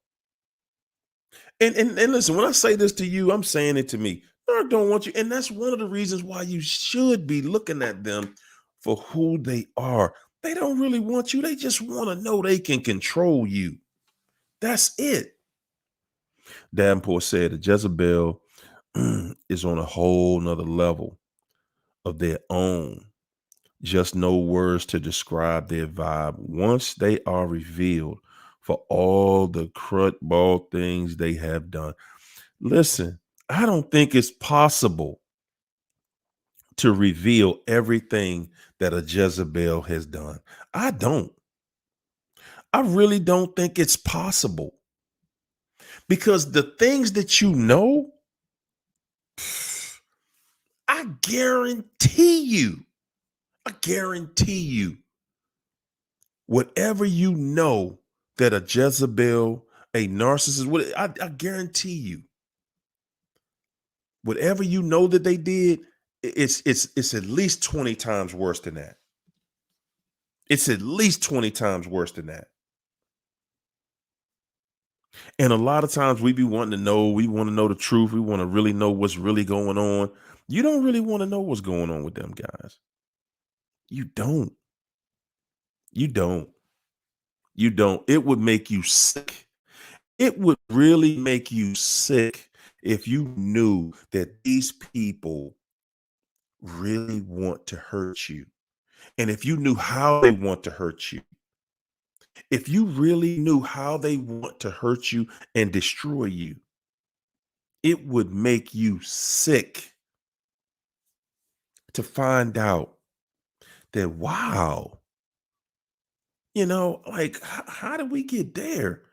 And listen, when I say this to you, I'm saying it to me. Narc don't want you. And that's one of the reasons why you should be looking at them for who they are. They don't really want you. They just want to know they can control you. That's it. Davenport said that Jezebel is on a whole nother level of their own. Just no words to describe their vibe. Once they are revealed for all the crud ball things they have done. Listen, I don't think it's possible to reveal everything that a Jezebel has done. I don't. I really don't think it's possible. Because the things that you know, I guarantee you, whatever you know that a Jezebel, a narcissist, I guarantee you, whatever you know that they did, it's at least 20 times worse than that. It's at least 20 times worse than that. And a lot of times we be wanting to know, we want to know the truth. We want to really know what's really going on. You don't really want to know what's going on with them guys. You don't. You don't. You don't. It would make you sick. It would really make you sick if you knew that these people really want to hurt you. And if you knew how they want to hurt you, if you really knew how they want to hurt you and destroy you, it would make you sick to find out that, wow, like, how did we get there?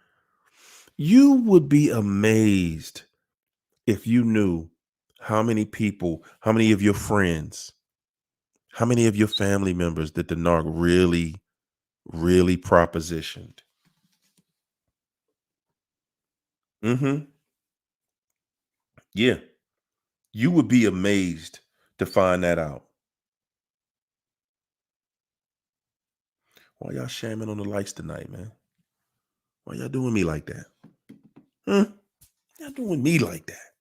You would be amazed if you knew how many people, how many of your friends, how many of your family members that the narc really, really propositioned. Mm-hmm. Yeah. You would be amazed to find that out. Why y'all shamming on the likes tonight, man? Why y'all doing me like that? Hmm? Y'all doing me like that?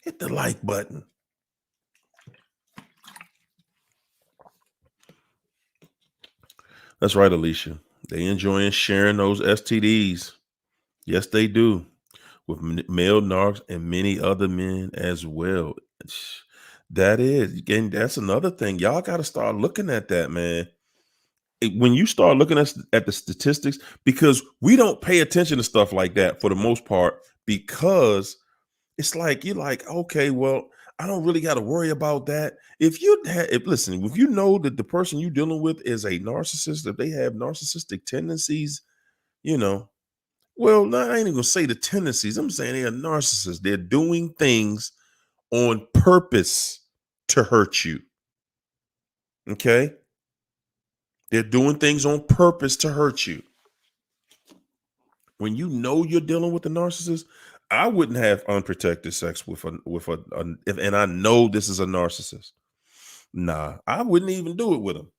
Hit the like button. That's right, Alicia. They enjoying sharing those STDs. Yes, they do. With male narcs and many other men as well. That is, and that's another thing. Y'all got to start looking at that, man. When you start looking at the statistics, because we don't pay attention to stuff like that for the most part, because it's like you're like, okay, well, I don't really got to worry about that. Listen, if you know that the person you're dealing with is a narcissist, if they have narcissistic tendencies, you know, well, no, I ain't even gonna say the tendencies. I'm saying they're narcissists. They're doing things on purpose to hurt you. Okay? They're doing things on purpose to hurt you. When you know you're dealing with a narcissist, I wouldn't have unprotected sex and I know this is a narcissist. Nah, I wouldn't even do it with them.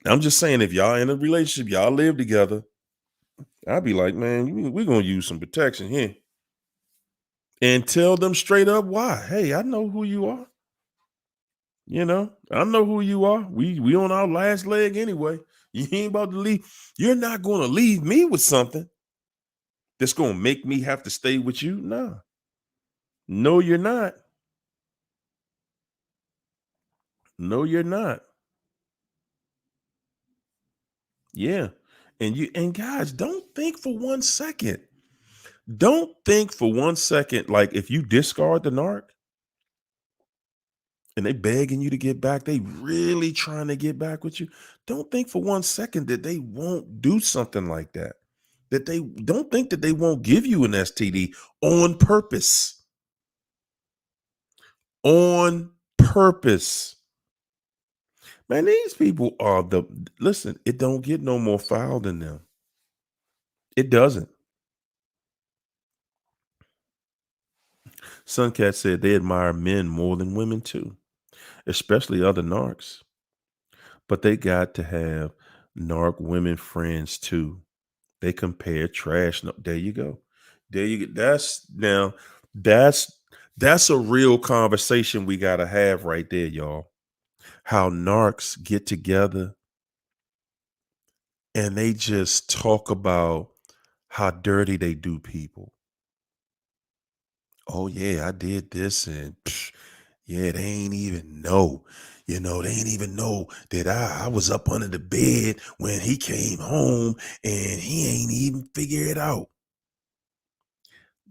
I'm just saying, if y'all in a relationship, y'all live together, I'd be like, man, we're gonna use some protection here. And tell them straight up why. Hey, I know who you are. I know who you are. We on our last leg anyway. You ain't about to leave. You're not going to leave me with something that's going to make me have to stay with you. Nah. No, you're not. No, you're not. Yeah. And guys, don't think for 1 second. Don't think for 1 second, like, if you discard the narc and they begging you to get back, they really trying to get back with you. Don't think for 1 second that they won't do something like that. That they don't think that they won't give you an STD on purpose. On purpose. Man, these people are listen, it don't get no more foul than them. It doesn't. Suncat said they admire men more than women too, especially other narcs. But they got to have narc women friends too. They compare trash. No, there you go. There you go. That's that's a real conversation we gotta have right there, y'all. How narcs get together and they just talk about how dirty they do people. Oh yeah, I did this, and yeah, they ain't even know. They ain't even know that I was up under the bed when he came home, and he ain't even figure it out.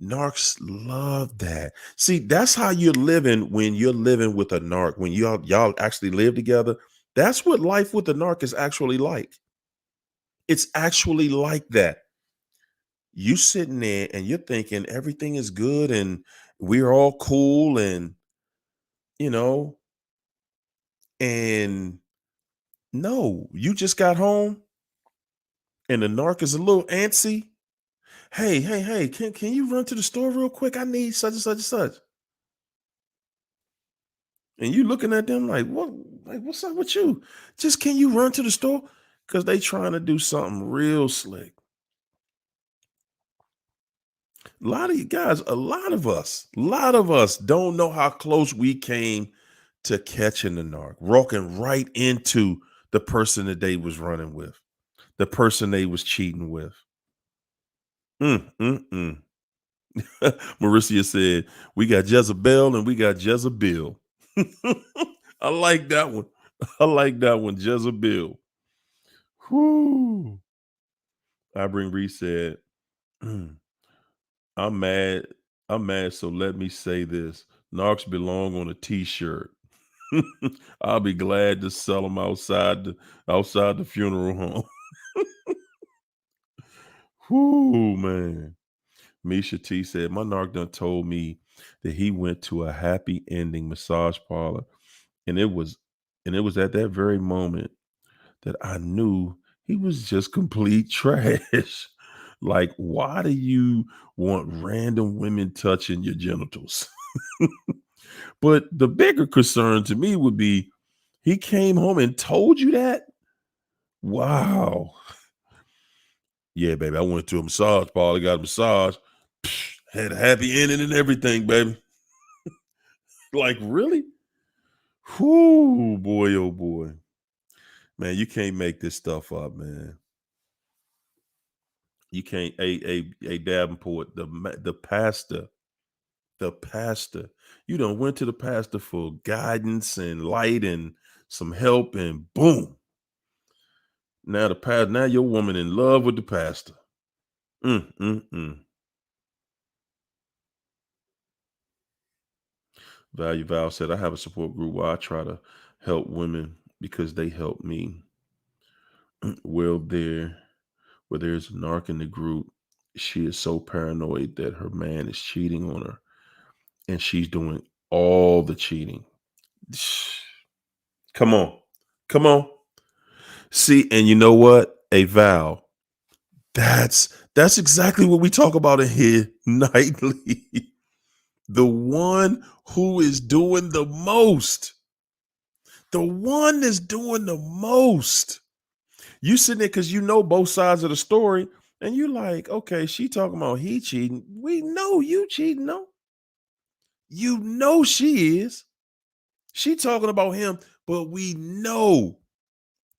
Narcs love that. See, that's how you're living when you're living with a narc. When y'all actually live together, that's what life with a narc is actually like. It's actually like that. You sitting there and you're thinking everything is good and we're all cool and you know, and no, you just got home and the narc is a little antsy. Hey, hey, hey, can you run to the store real quick? I need such and such and such. And you looking at them like, what? Like, what's up with you? Just can you run to the store? Because they trying to do something real slick. A lot of you guys, a lot of us don't know how close we came to catching the narc, walking right into the person that they was running with, the person they was cheating with. Mm, mm, mm. Marissa said, we got Jezebel and we got Jezebel. I like that one. I like that one, Jezebel. Whoo. I bring Reese said, "Mm, I'm mad. I'm mad. So let me say this. Narcs belong on a t-shirt. I'll be glad to sell them outside the funeral home." Whoo, man. Misha T said, my narc done told me that he went to a happy ending massage parlor. And it was at that very moment that I knew he was just complete trash. Like, why do you want random women touching your genitals? But the bigger concern to me would be he came home and told you that? Wow. Yeah, baby. I went to a massage parlor, got a massage, had a happy ending and everything, baby. Like, really? Whoo, boy, oh boy. Man, you can't make this stuff up, man. You can't. A Davenport, the pastor. You done went to the pastor for guidance and light and some help, and boom. Now your woman in love with the pastor. Mm, mm, mm. Value Val said, I have a support group where I try to help women because they help me. Well, where there's a narc in the group, she is so paranoid that her man is cheating on her and she's doing all the cheating. Come on. Come on. See, and you know what? A Val, that's exactly what we talk about in here nightly. The one who is doing the most. The one that's doing the most. You sitting there because you know both sides of the story, and you like, okay, she talking about he cheating. We know you cheating, no? You know she is. She talking about him, but we know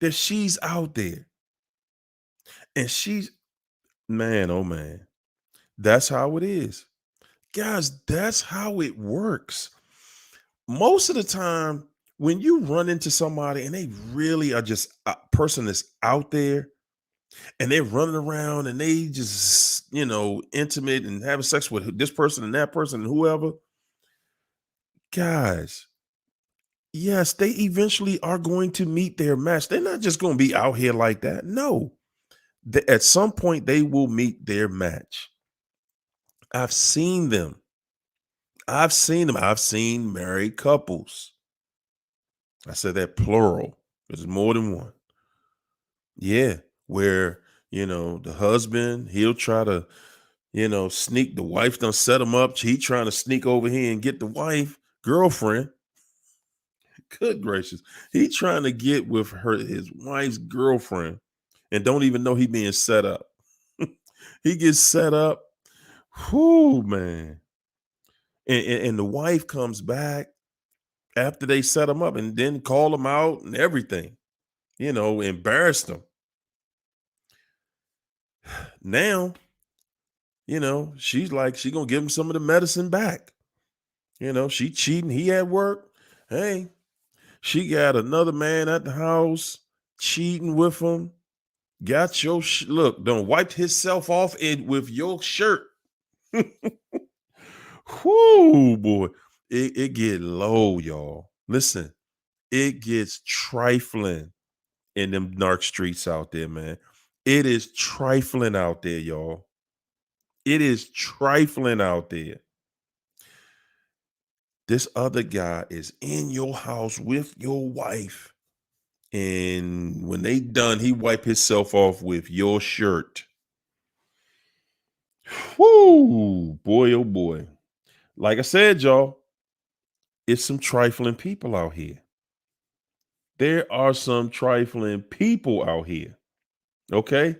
that she's out there. And she's man, oh man. That's how it is. Guys, that's how it works. Most of the time, when you run into somebody and they really are just a person that's out there and they're running around and they just, intimate and having sex with this person and that person and whoever, guys, yes, they eventually are going to meet their match. They're not just going to be out here like that. No, at some point, they will meet their match. I've seen them. I've seen them. I've seen married couples. I said that plural. There's more than one. Yeah, where the husband he'll try to sneak the wife done set him up. He trying to sneak over here and get the wife girlfriend. Good gracious, he trying to get with his wife's girlfriend, and don't even know he being set up. He gets set up. Whoo, man, and the wife comes back after they set him up, and then call him out and everything. Embarrassed him. Now she's like, she gonna give him some of the medicine back. She cheating. He at work. Hey, she got another man at the house cheating with him. Got your look, done wiped himself off with your shirt. Whoo, boy. It get low, y'all. Listen, it gets trifling in them dark streets out there, man. It is trifling out there, y'all. It is trifling out there. This other guy is in your house with your wife. And when they done, he wipe himself off with your shirt. Whoo, boy, oh boy. Like I said, y'all, it's some trifling people out here. There are some trifling people out here. Okay?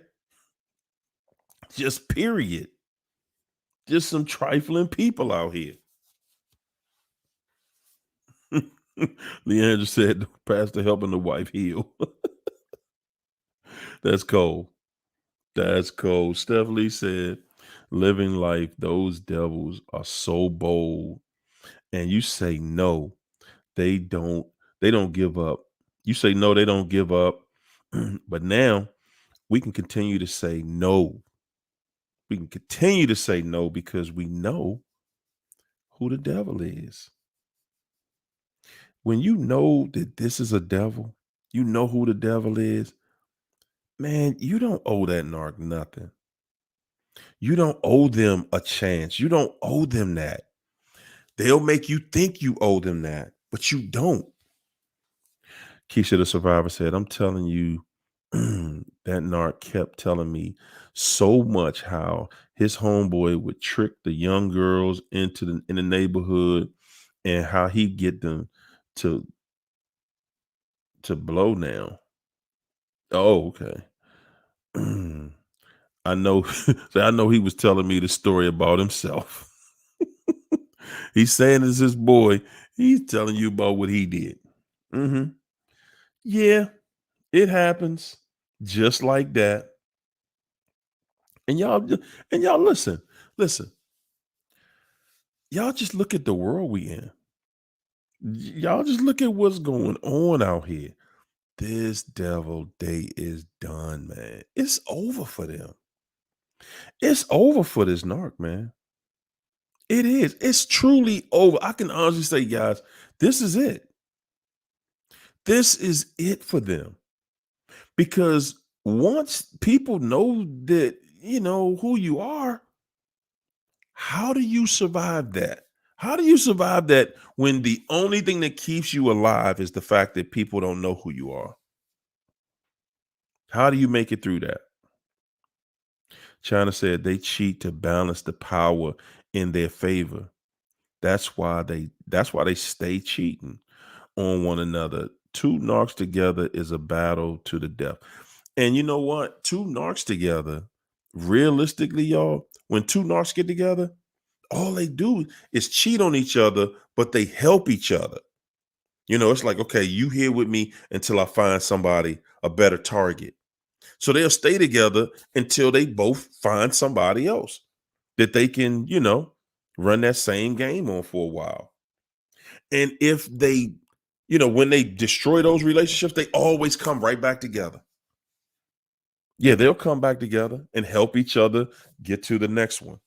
Just period. Just some trifling people out here. Leandra said, Pastor helping the wife heal. That's cold. That's cold. Stephanie said, living life, those devils are so bold. And you say no, they don't, they don't give up. You say no, they don't give up. But now we can continue to say no. We can continue to say no because we know who the devil is. When you know that this is a devil, you know who the devil is, man, you don't owe that narc nothing. You don't owe them a chance. You don't owe them that. They'll make you think you owe them that, but you don't. Keisha the survivor said, I'm telling you, that narc kept telling me so much how his homeboy would trick the young girls in the neighborhood and how he'd get them to blow now. Oh, okay. I know so I know he was telling me the story about himself. He's saying it's his boy. He's telling you about what he did. Hmm. Yeah, it happens just like that. And y'all listen. Y'all just look at the world we in. Y'all just look at what's going on out here. This devil day is done, man. It's over for them. It's over for this narc, man. It is. It's truly over. I can honestly say, guys, this is it. This is it for them. Because once people know that, who you are, how do you survive that? How do you survive that when the only thing that keeps you alive is the fact that people don't know who you are? How do you make it through that? China said they cheat to balance the power in their favor. That's why they stay cheating on one another. Two narcs together is a battle to the death. And you know what? Two narcs together, realistically, y'all, when two narcs get together, all they do is cheat on each other, but they help each other. It's like, okay, you here with me until I find somebody, a better target. So they'll stay together until they both find somebody else that they can, run that same game on for a while. And if they, when they destroy those relationships, they always come right back together. Yeah, they'll come back together and help each other get to the next one.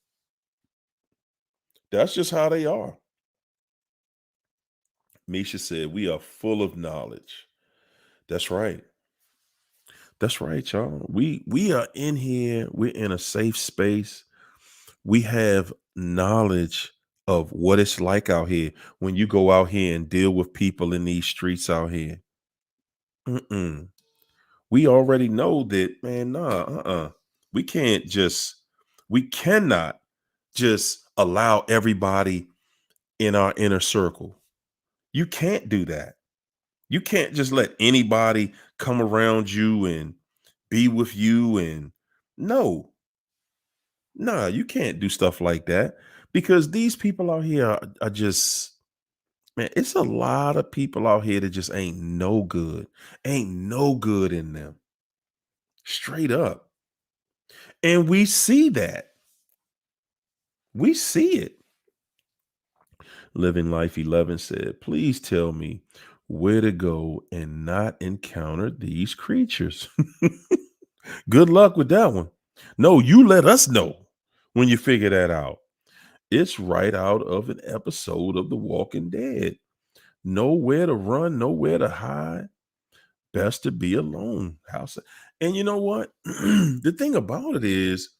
That's just how they are. Misha said, we are full of knowledge. That's right. That's right, y'all. We are in here. We're in a safe space. We have knowledge of what it's like out here when you go out here and deal with people in these streets out here. Mm-mm. We already know that, man. We can't just, we cannot just allow everybody in our inner circle. You can't do that. You can't just let anybody come around you and be with you. And no, you can't do stuff like that because these people out here are just, man, it's a lot of people out here that just ain't no good in them, straight up. And we see that. We see it. Living Life 11 said, please tell me where to go and not encounter these creatures. Good luck with that one. No, you let us know when you figure that out. It's right out of an episode of The Walking Dead. Nowhere to run, nowhere to hide. Best to be alone. And you know what? The thing about it is,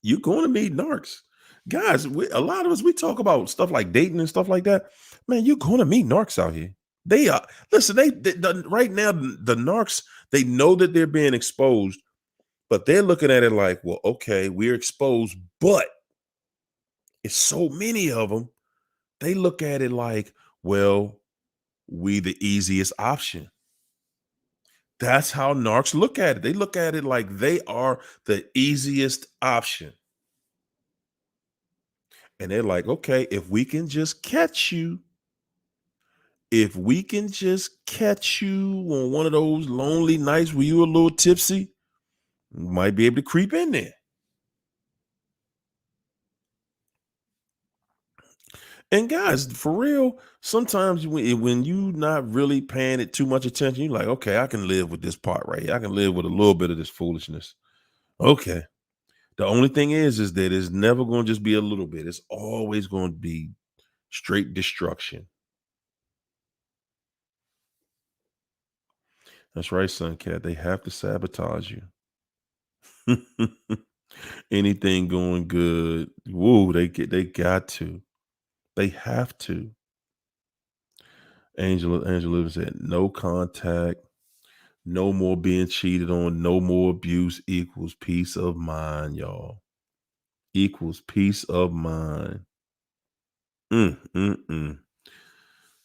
You're going to meet narcs. Guys, a lot of us, we talk about stuff like dating and stuff like that. Man, you're going to meet narcs out here. They are, listen, right now, the narcs, they know that they're being exposed, but they're looking at it like, well, okay, we're exposed, but it's so many of them. They look at it like, well, we the easiest option. That's how narcs look at it. They look at it like they are the easiest option. And they're like, okay, if we can just catch you, if we can just catch you on one of those lonely nights where you're a little tipsy, we might be able to creep in there. And guys, for real, sometimes when you not really paying it too much attention, you're like, okay, I can live with this part right here. I can live with a little bit of this foolishness. Okay. The only thing is that it's never going to just be a little bit. It's always going to be straight destruction. That's right, son cat. They have to sabotage you. Anything going good, woo, they got to. They have to. Angela said, no contact, no more being cheated on, no more abuse equals peace of mind, y'all. Equals peace of mind. Mm, mm, mm.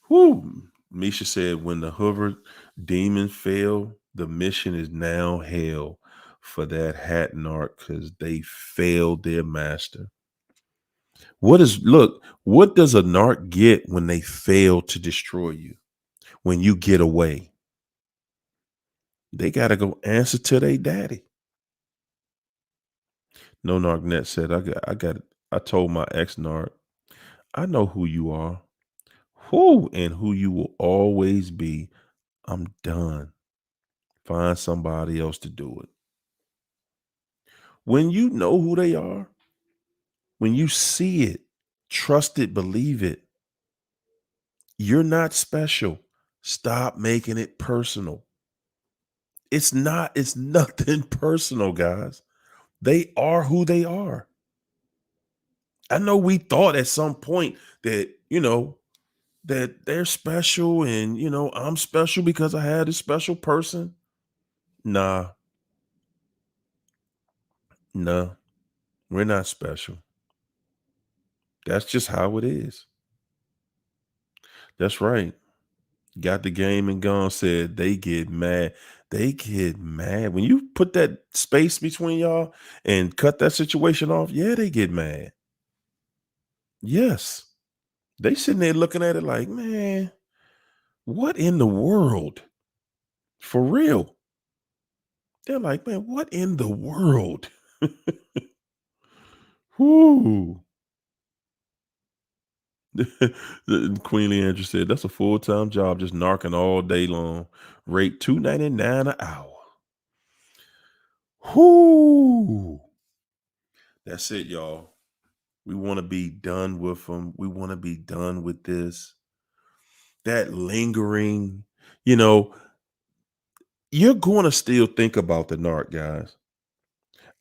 Whoo. Misha said, when the Hoover demon failed, the mission is now hell for that hat narc because they failed their master. What does a narc get when they fail to destroy you? When you get away, they got to go answer to their daddy. No narc net said, I told my ex narc, I know who you are, who and who you will always be. I'm done. Find somebody else to do it. When you know who they are, when you see it, trust it, believe it, you're not special. Stop making it personal. It's nothing personal, guys. They are who they are. I know we thought at some point that, that they're special and, I'm special because I had a special person. Nah, nah, we're not special. That's just how it is. That's right. Got the game and gone said they get mad. They get mad. When you put that space between y'all and cut that situation off, yeah, they get mad. Yes. They sitting there looking at it like, man, what in the world? For real. They're like, man, what in the world? Whoo. Queen Leandra said, that's a full-time job, just narking all day long. Rate $2.99 an hour. Whoo. That's it, y'all. We want to be done with them. We want to be done with this. That lingering, you know, you're going to still think about the narc, guys.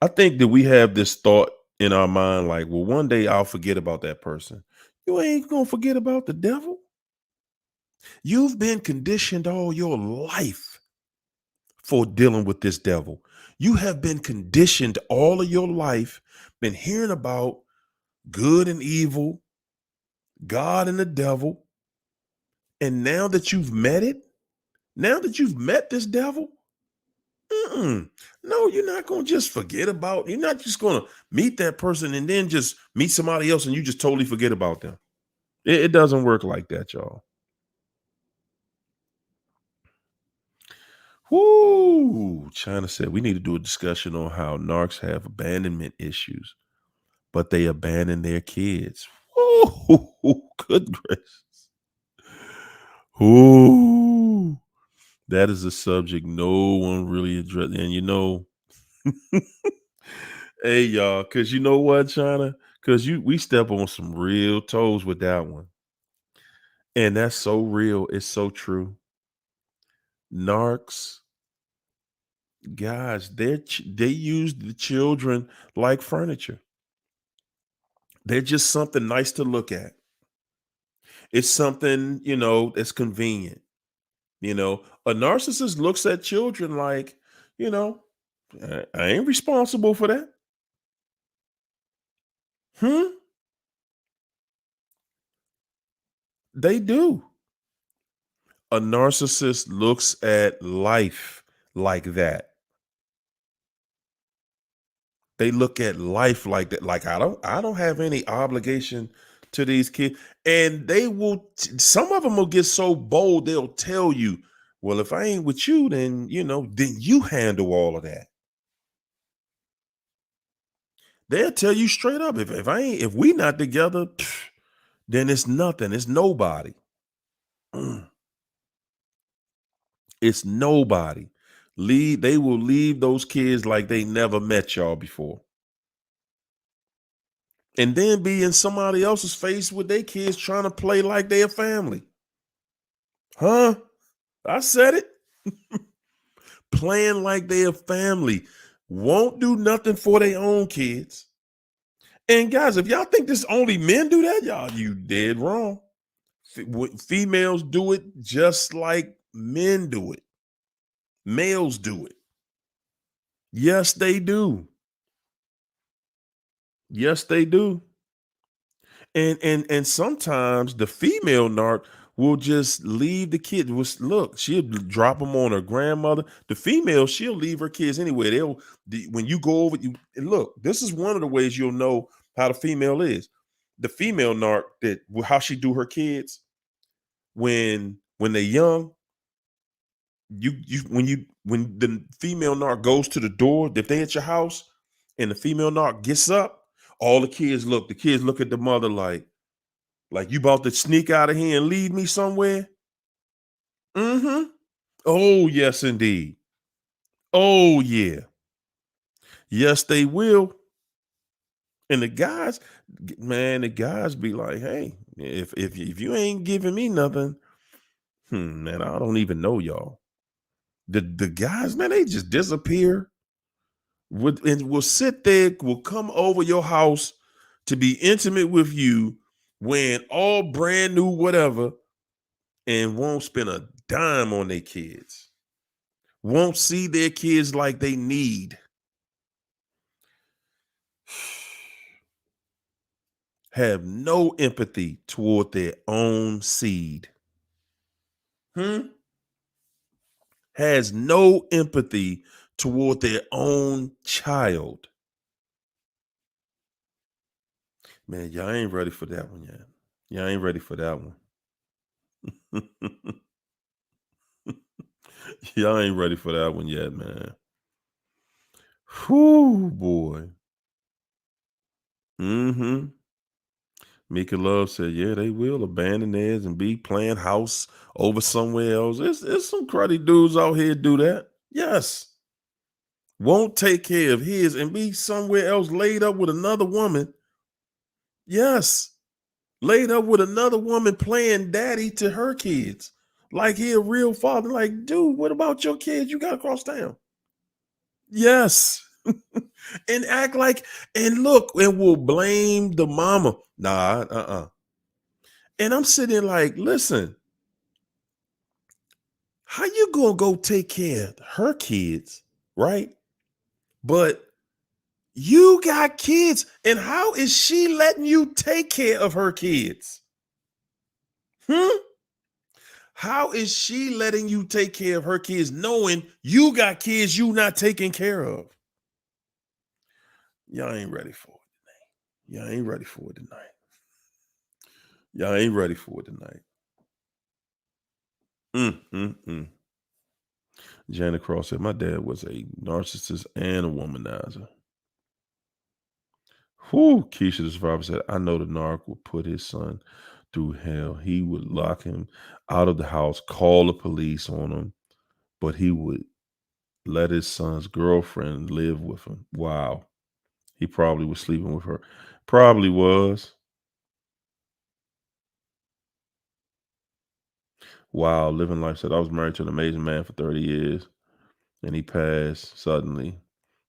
I think that we have this thought in our mind like, well, one day I'll forget about that person. You ain't going to forget about the devil. You've been conditioned all your life for dealing with this devil. You have been conditioned all of your life, been hearing about good and evil, God and the devil. And now that you've met it, now that you've met this devil, no, you're not going to just forget about, you're not just going to meet that person and then just meet somebody else and you just totally forget about them. It doesn't work like that, y'all. Whoo! China said we need to do a discussion on how narcs have abandonment issues, but they abandon their kids. Ooh, good gracious. Ooh, that is a subject no one really addressed. And hey y'all, because you know what, China? Because we step on some real toes with that one. And that's so real. It's so true. Narcs, guys, they use the children like furniture. They're just something nice to look at. It's something, that's convenient. A narcissist looks at children like, you know, I ain't responsible for that. Hmm? They do. A narcissist looks at life like that. They look at life like that. Like I don't have any obligation to these kids. And some of them will get so bold, they'll tell you, well, if I ain't with you, then you handle all of that. They'll tell you straight up, if we not together, then it's nothing. It's nobody. Mm, it's nobody. They will leave those kids like they never met y'all before. And then be in somebody else's face with their kids trying to play like they're family. Huh? I said it. Playing like they're family. Won't do nothing for their own kids. And guys, if y'all think this only men do that, you dead wrong. Females do it just like men do it. Males do it. Yes, they do. Yes, they do. And sometimes the female narc will just leave the kid. Look, she'll drop them on her grandmother. The female, she'll leave her kids anyway. When you go over, and look, this is one of the ways you'll know how the female is. The female narc, how she do her kids when they're young. When the female narc goes to the door, if they at your house and the female narc gets up, all the kids look at the mother like you about to sneak out of here and lead me somewhere. Mm-hmm. Oh, yes, indeed. Oh, yeah. Yes, they will. And the guys be like, hey, if you ain't giving me nothing, man, I don't even know y'all. The guys, man, they just disappear. And will sit there, will come over your house to be intimate with you, when all brand new whatever, and won't spend a dime on their kids. Won't see their kids like they need. Have no empathy toward their own seed. Hmm? Has no empathy toward their own child. Man, y'all ain't ready for that one yet. Y'all ain't ready for that one. Y'all ain't ready for that one yet, man. Whoo, boy. Mm-hmm. Mika Love said, yeah, they will abandon theirs and be playing house over somewhere else. It's some cruddy dudes out here do that. Yes. Won't take care of his and be somewhere else laid up with another woman. Yes. Laid up with another woman playing daddy to her kids. Like he a real father. Like, dude, what about your kids? You got to cross town. Yes. And act like, and look, and will blame the mama. Nah, And I'm sitting like, listen, how you gonna go take care of her kids, right? But you got kids, and how is she letting you take care of her kids? Hmm? How is she letting you take care of her kids, knowing you got kids you not taking care of? Y'all ain't ready for it. Y'all ain't ready for it tonight. Y'all ain't ready for it tonight. Mm. Janet Cross said, my dad was a narcissist and a womanizer. Whew, Keisha the survivor said, I know the narc would put his son through hell. He would lock him out of the house, call the police on him, but he would let his son's girlfriend live with him. Wow. He probably was sleeping with her. Probably was. Wow. Living life said, I was married to an amazing man for 30 years and he passed suddenly.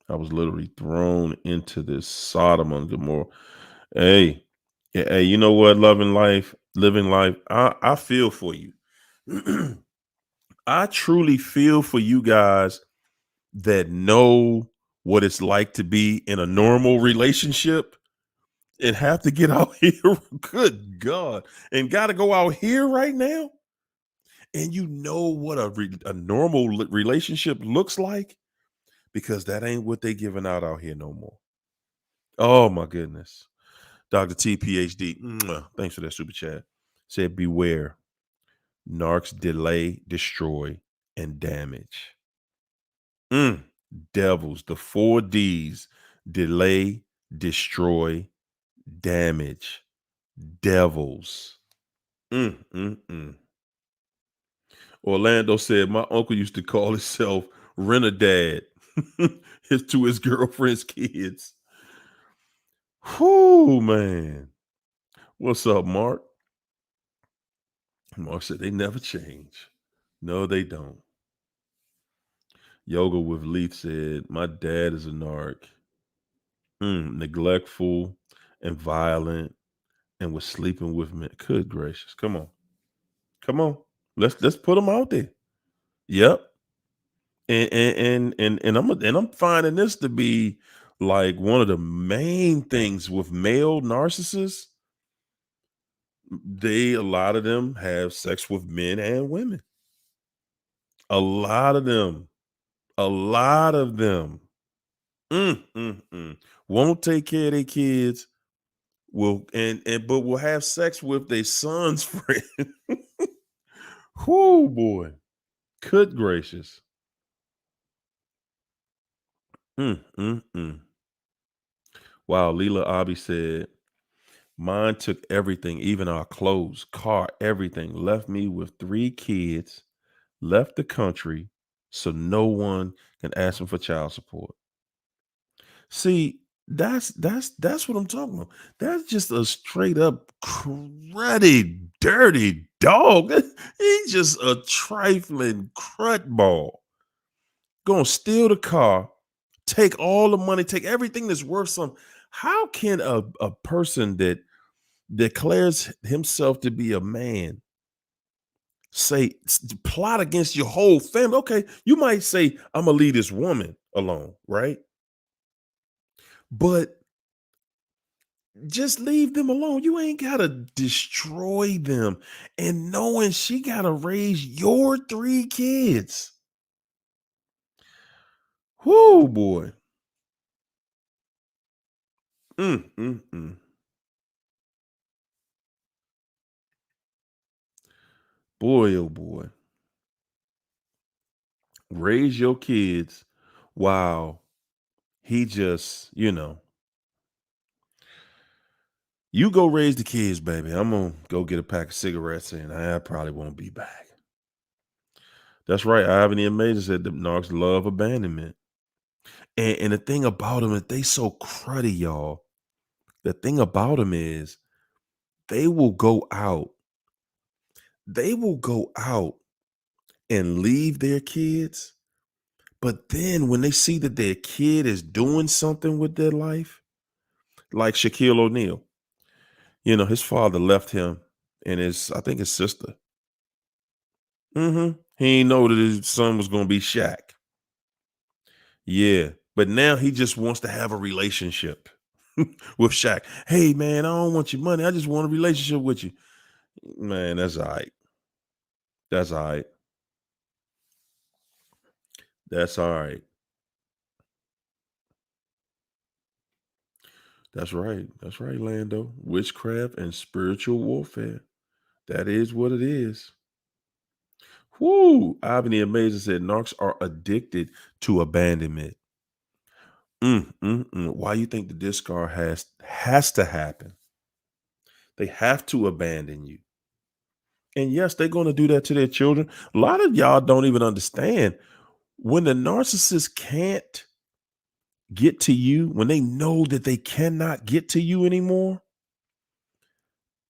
I was literally thrown into this Sodom and Gomorrah. Hey, hey, you know what? Loving life, living life. I feel for you. I truly feel for you guys that know what it's like to be in a normal relationship and have to get out here. Good God. And got to go out here right now. And you know what a normal relationship looks like because that ain't what they giving out here no more. Oh my goodness. Dr. T, PhD. Thanks for that super chat. Said, beware. Narcs delay, destroy, and damage. Mm. Devils, the 4 Ds: delay, destroy, damage. Devils. Mm. Orlando said, my uncle used to call himself Renadad to his girlfriend's kids. Whoo, man. What's up, Mark? Mark said, they never change. No, they don't. Yoga with Leaf said, my dad is a narc. Neglectful and violent and was sleeping with me. Good gracious. Come on. Come on. Let's put them out there. Yep. And I'm finding this to be like one of the main things with male narcissists. A lot of them have sex with men and women. A lot of them. A lot of them. Won't take care of their kids. Will and but will have sex with their son's friend. Whoo, boy. Good gracious. Mm. Wow, Leela Abi said, mine took everything, even our clothes, car, everything, left me with 3 kids, left the country, so no one can ask him for child support. See, that's what I'm talking about. That's just a straight up cruddy, dirty dog. He's just a trifling crud ball. Gonna steal the car, take all the money, take everything that's worth some. How can a person that declares himself to be a man plot against your whole family? Okay, you might say, I'm gonna leave this woman alone, right? But just leave them alone. You ain't gotta destroy them. And knowing she gotta raise your 3 kids. Whoo, boy. Mm. Boy, oh boy. Raise your kids. Wow. He just, you go raise the kids, baby. I'm gonna go get a pack of cigarettes and I probably won't be back. That's right. Ivan the Amazing said the narcs love abandonment. And the thing about them is they so cruddy, y'all. The thing about them is they will go out. They will go out and leave their kids. But then when they see that their kid is doing something with their life, like Shaquille O'Neal, his father left him and I think his sister. He ain't know that his son was gonna be Shaq. Yeah. But now he just wants to have a relationship with Shaq. Hey man, I don't want your money. I just want a relationship with you. Man, that's all right. That's all right. That's all right. That's right. That's right, Lando. Witchcraft and spiritual warfare. That is what it is. Whoo! Ivan the Amazing said narcs are addicted to abandonment. Why you think the discard has to happen? They have to abandon you. And yes, they're going to do that to their children. A lot of y'all don't even understand when the narcissist can't get to you, when they know that they cannot get to you anymore,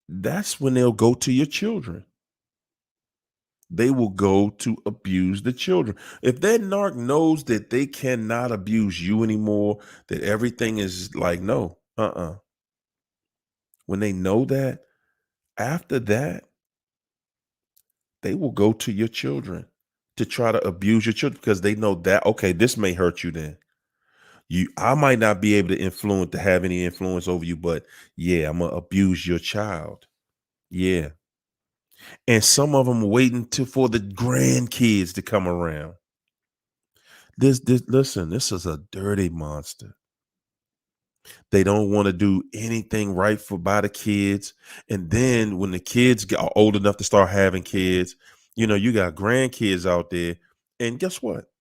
that's when they'll go to your children. They will go to abuse the children. If that narc knows that they cannot abuse you anymore, that everything is like, no, when they know that, after that, they will go to your children to try to abuse your children because they know that, okay, this may hurt you then. I might not be able to have any influence over you, but yeah, I'm gonna abuse your child. Yeah. And some of them waiting for the grandkids to come around. Listen, this is a dirty monster. They don't want to do anything right for by the kids. And then when the kids are old enough to start having kids, you got grandkids out there. And guess what?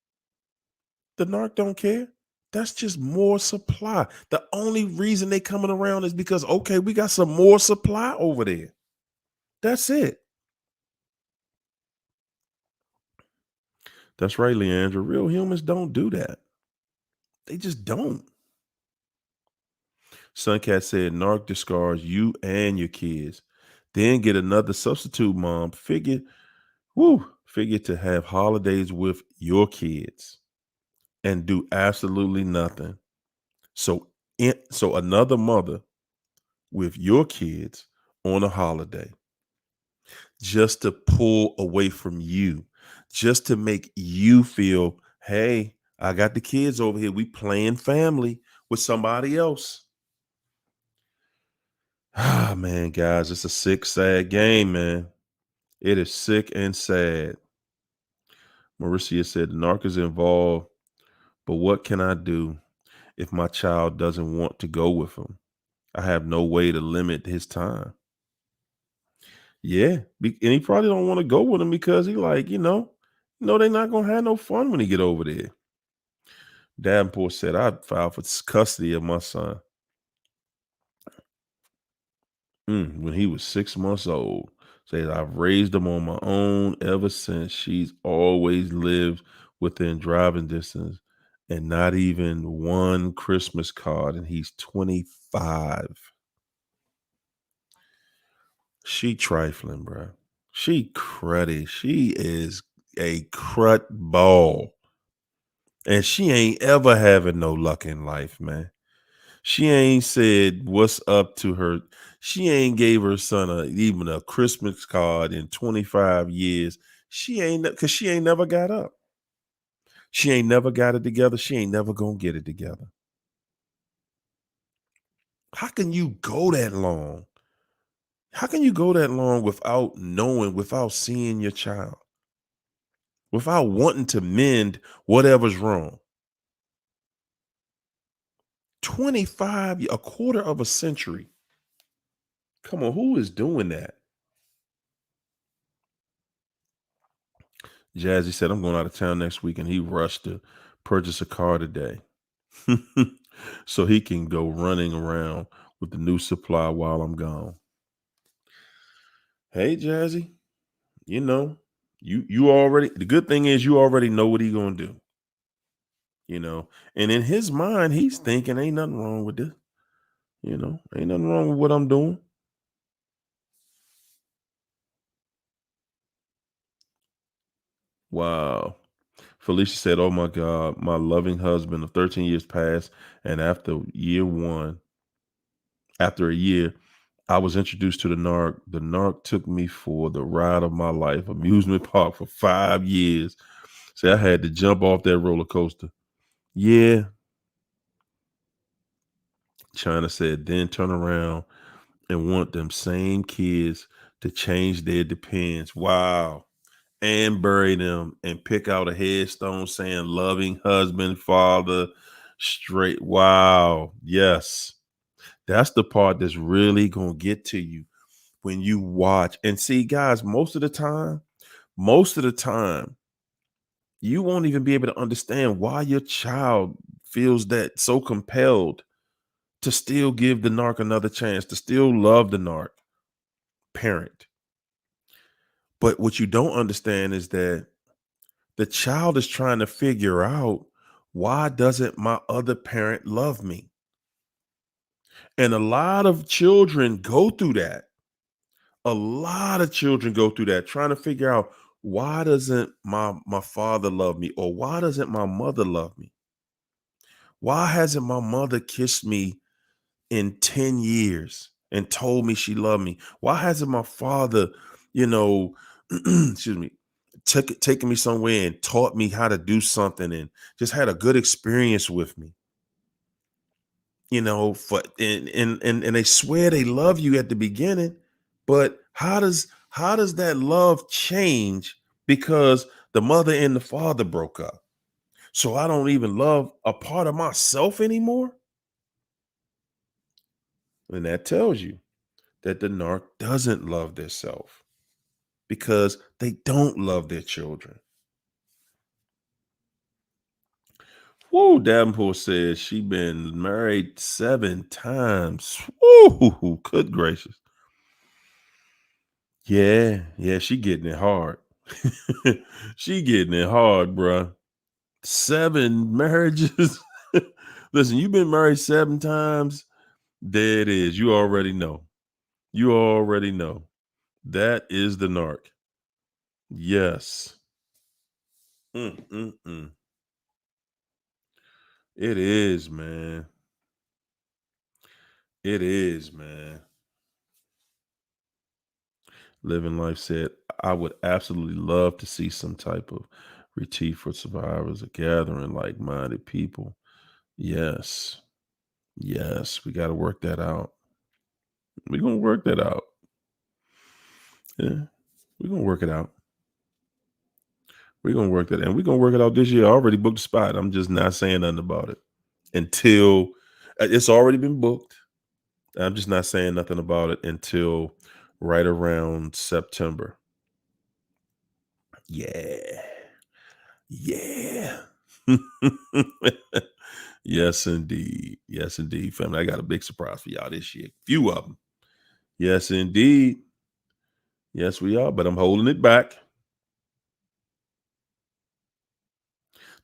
The narc don't care. That's just more supply. The only reason they coming around is because, okay, we got some more supply over there. That's it. That's right, Leandra. Real humans don't do that. They just don't. Suncat said narc discards you and your kids. Then get another substitute mom. Figure to have holidays with your kids and do absolutely nothing. So another mother with your kids on a holiday just to pull away from you, just to make you feel, hey, I got the kids over here. We playing family with somebody else. Ah, man, guys, it's a sick, sad game, man. It is sick and sad. Mauricia said the narc is involved, but what can I do if my child doesn't want to go with him? I have no way to limit his time. Yeah, and he probably don't want to go with him because he like, they're not gonna have no fun when he get over there. Davenport said I'd file for custody of my son when he was 6 months old. Said I've raised him on my own ever since. She's always lived within driving distance and not even one Christmas card. And he's 25. She trifling, bro. She cruddy. She is a crud ball. And she ain't ever having no luck in life, man. She ain't said what's up to her. She ain't gave her son even a Christmas card in 25 years. Because she ain't never got up. She ain't never got it together. She ain't never gonna get it together. How can you go that long? How can you go that long without knowing, without seeing your child, without wanting to mend whatever's wrong? 25, a quarter of a century. Come on, who is doing that? Jazzy said, I'm going out of town next week, and he rushed to purchase a car today so he can go running around with the new supply while I'm gone. Hey, Jazzy, you know, you already, the good thing is you already know what he going to do, and in his mind, he's thinking ain't nothing wrong with this, ain't nothing wrong with what I'm doing. Wow. Felicia said, oh my God, my loving husband of 13 years passed. And after a year, I was introduced to the narc. The narc took me for the ride of my life, amusement park for 5 years. See, I had to jump off that roller coaster. Yeah. China said, then turn around and want them same kids to change their depends. Wow. And bury them and pick out a headstone saying loving husband, father, straight. Wow. Yes. That's the part that's really going to get to you when you watch. And see, guys, most of the time, you won't even be able to understand why your child feels that so compelled to still give the narc another chance, to still love the narc parent. But what you don't understand is that the child is trying to figure out, why doesn't my other parent love me? And a lot of children go through that. A lot of children go through that, trying to figure out, why doesn't my father love me, or why doesn't my mother love me? Why hasn't my mother kissed me in 10 years? and told me she loved me? Why hasn't my father, you know, excuse me, taken me somewhere and taught me how to do something and just had a good experience with me? For and they swear they love you at the beginning, but how does that love change because the mother and the father broke up? So I don't even love a part of myself anymore? And that tells you that the narc doesn't love their self because they don't love their children. Woo, Davenport says she been married 7 times. Woo, good gracious. Yeah, she getting it hard. She getting it hard, bruh. 7 marriages. Listen, you've been married 7 times. There it is. You already know. You already know. That is the narc. Yes. Mm. It is, man. It is, man. Living Life said, I would absolutely love to see some type of retreat for survivors, a gathering like minded people. Yes. Yes. We got to work that out. We're going to work that out. Yeah. We're going to work it out. We're going to work that. And we're going to work it out this year. I already booked a spot. I'm just not saying nothing about it until it's already been booked. I'm just not saying nothing about it until right around September. Yeah. Yeah. Yes, indeed. Yes, indeed, family. I got a big surprise for y'all this year. Few of them. Yes, indeed. Yes, we are, but I'm holding it back.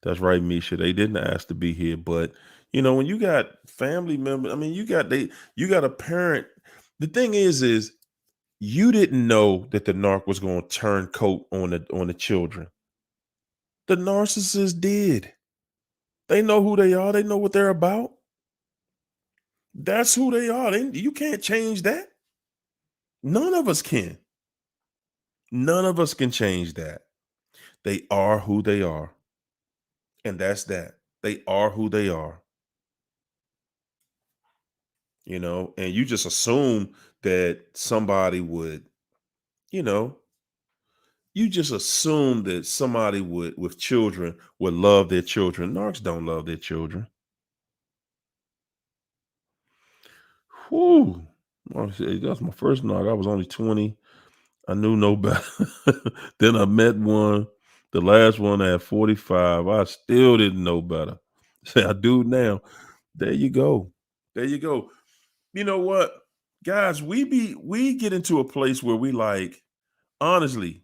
That's right, Misha. They didn't ask to be here, but when you got family members, I mean, you got a parent. The thing is you didn't know that the narc was going to turn coat on the children. The narcissist did. They know who they are. They know what they're about. That's who they are. You can't change that. None of us can. None of us can change that. They are who they are. And that's that. They are who they are. And you just assume that somebody would, you know, you just assume that somebody would with children would love their children. Narcs don't love their children. Whew. That's my first narc. I was only 20. I knew no better. Then I met one. The last one at 45. I still didn't know better. Say I do now. There you go. There you go. You know what? Guys, we get into a place where we like, honestly,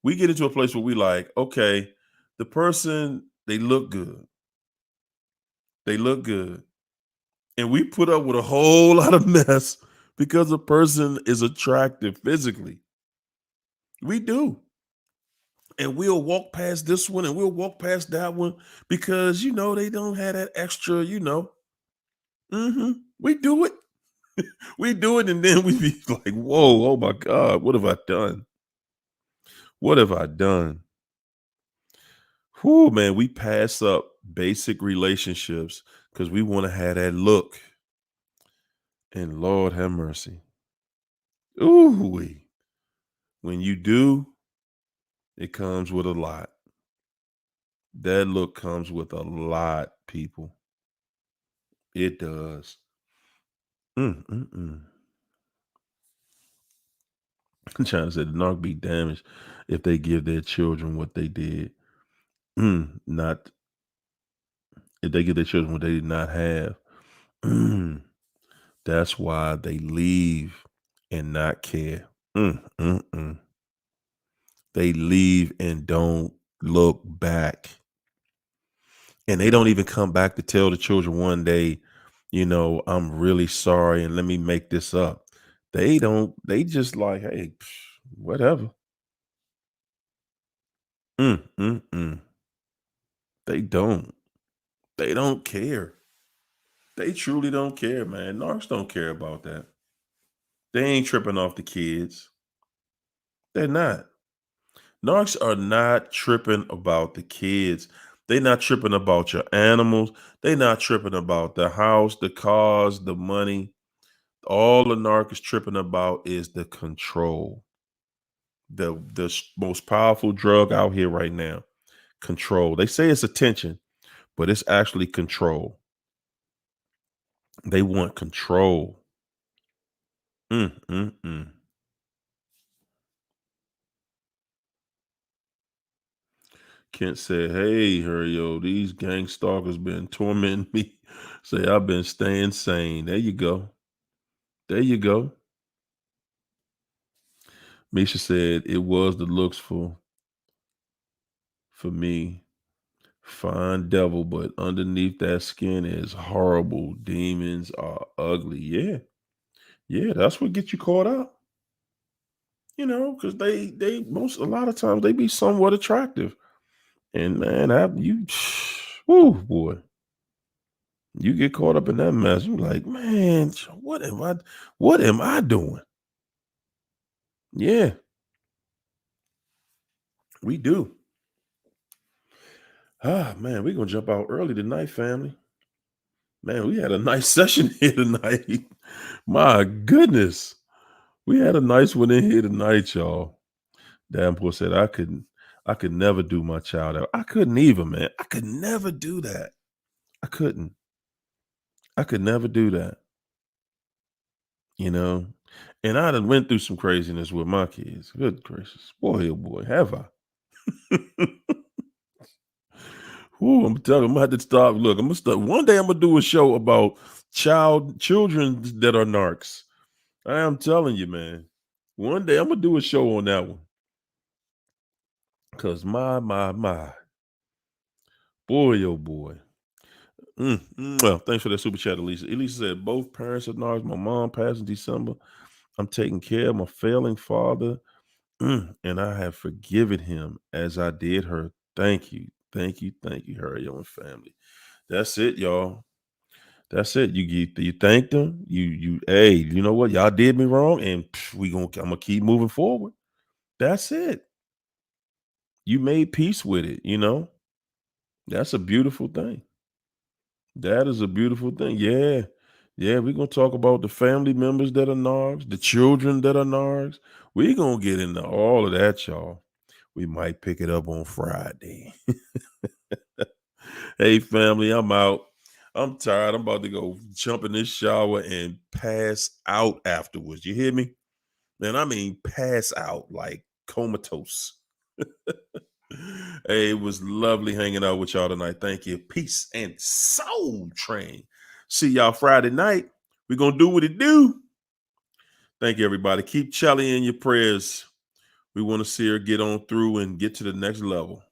we get into a place where we like, okay, the person, they look good. They look good. And we put up with a whole lot of mess because a person is attractive physically. We do. And we'll walk past this one and we'll walk past that one because they don't have that extra. We do it. We do it, and then we be like, whoa, oh my God, what have I done? What have I done? Whoo, man, we pass up basic relationships because we want to have that look. And Lord have mercy. Ooh, when you do, it comes with a lot. That look comes with a lot, people. It does. Mm. I'm trying to say the narc be damaged if they give their children what they did. Not if they give their children what they did not have. That's why they leave and not care. Mm. They leave and don't look back. And they don't even come back to tell the children one day, I'm really sorry and let me make this up. They don't, they just like, hey, whatever. Mm. They don't. They don't care. They truly don't care, man. Narcs don't care about that. They ain't tripping off the kids. They're not. Narcs are not tripping about the kids. They not tripping about your animals. They not tripping about the house, the cars, the money. All the narc is tripping about is the control. The most powerful drug out here right now. Control. They say it's attention, but it's actually control. They want control. Mm, mm, mm. Kent said, "Hey, yo, these gang stalkers been tormenting me. Say I've been staying sane." There you go. There you go. Misha said it was the looks for me. Fine devil, but underneath that skin is horrible. Demons are ugly. Yeah, yeah, that's what gets you caught up. Because they most a lot of times they be somewhat attractive. And man, whoo boy, you get caught up in that mess. You like, man, what am I doing? Yeah, we do. Ah, man, we're gonna jump out early tonight, family. Man, we had a nice session here tonight. My goodness. We had a nice one in here tonight, y'all. Davenport said I could never do my child out. I couldn't either, man. I could never do that. I couldn't. I could never do that, you know. And I done went through some craziness with my kids. Good gracious. Boy, oh boy, have I. Ooh, I'm telling you, I'm gonna have to stop. Look, I'm gonna start one day I'm gonna do a show about children that are narcs. I am telling you, man. One day I'm gonna do a show on that one. Cause my, boy, oh boy. Well, thanks for that super chat, Elisa. Elisa said both parents are narcs. My mom passed in December. I'm taking care of my failing father. And I have forgiven him as I did her. Thank you. Thank you. Thank you, Harry and family. That's it, y'all. That's it. You thanked them. Hey, you know what? Y'all did me wrong, and I'm gonna keep moving forward. That's it. You made peace with it. That's a beautiful thing. That is a beautiful thing. Yeah. Yeah, we're gonna talk about the family members that are narcs, the children that are narcs. We're gonna get into all of that, y'all. We might pick it up on Friday. Hey, family, I'm out. I'm tired. I'm about to go jump in this shower and pass out afterwards. You hear me? Man, I mean pass out like comatose. Hey, it was lovely hanging out with y'all tonight. Thank you. Peace and soul train. See y'all Friday night. We're going to do what it do. Thank you, everybody. Keep Charlie in your prayers. We want to see her get on through and get to the next level.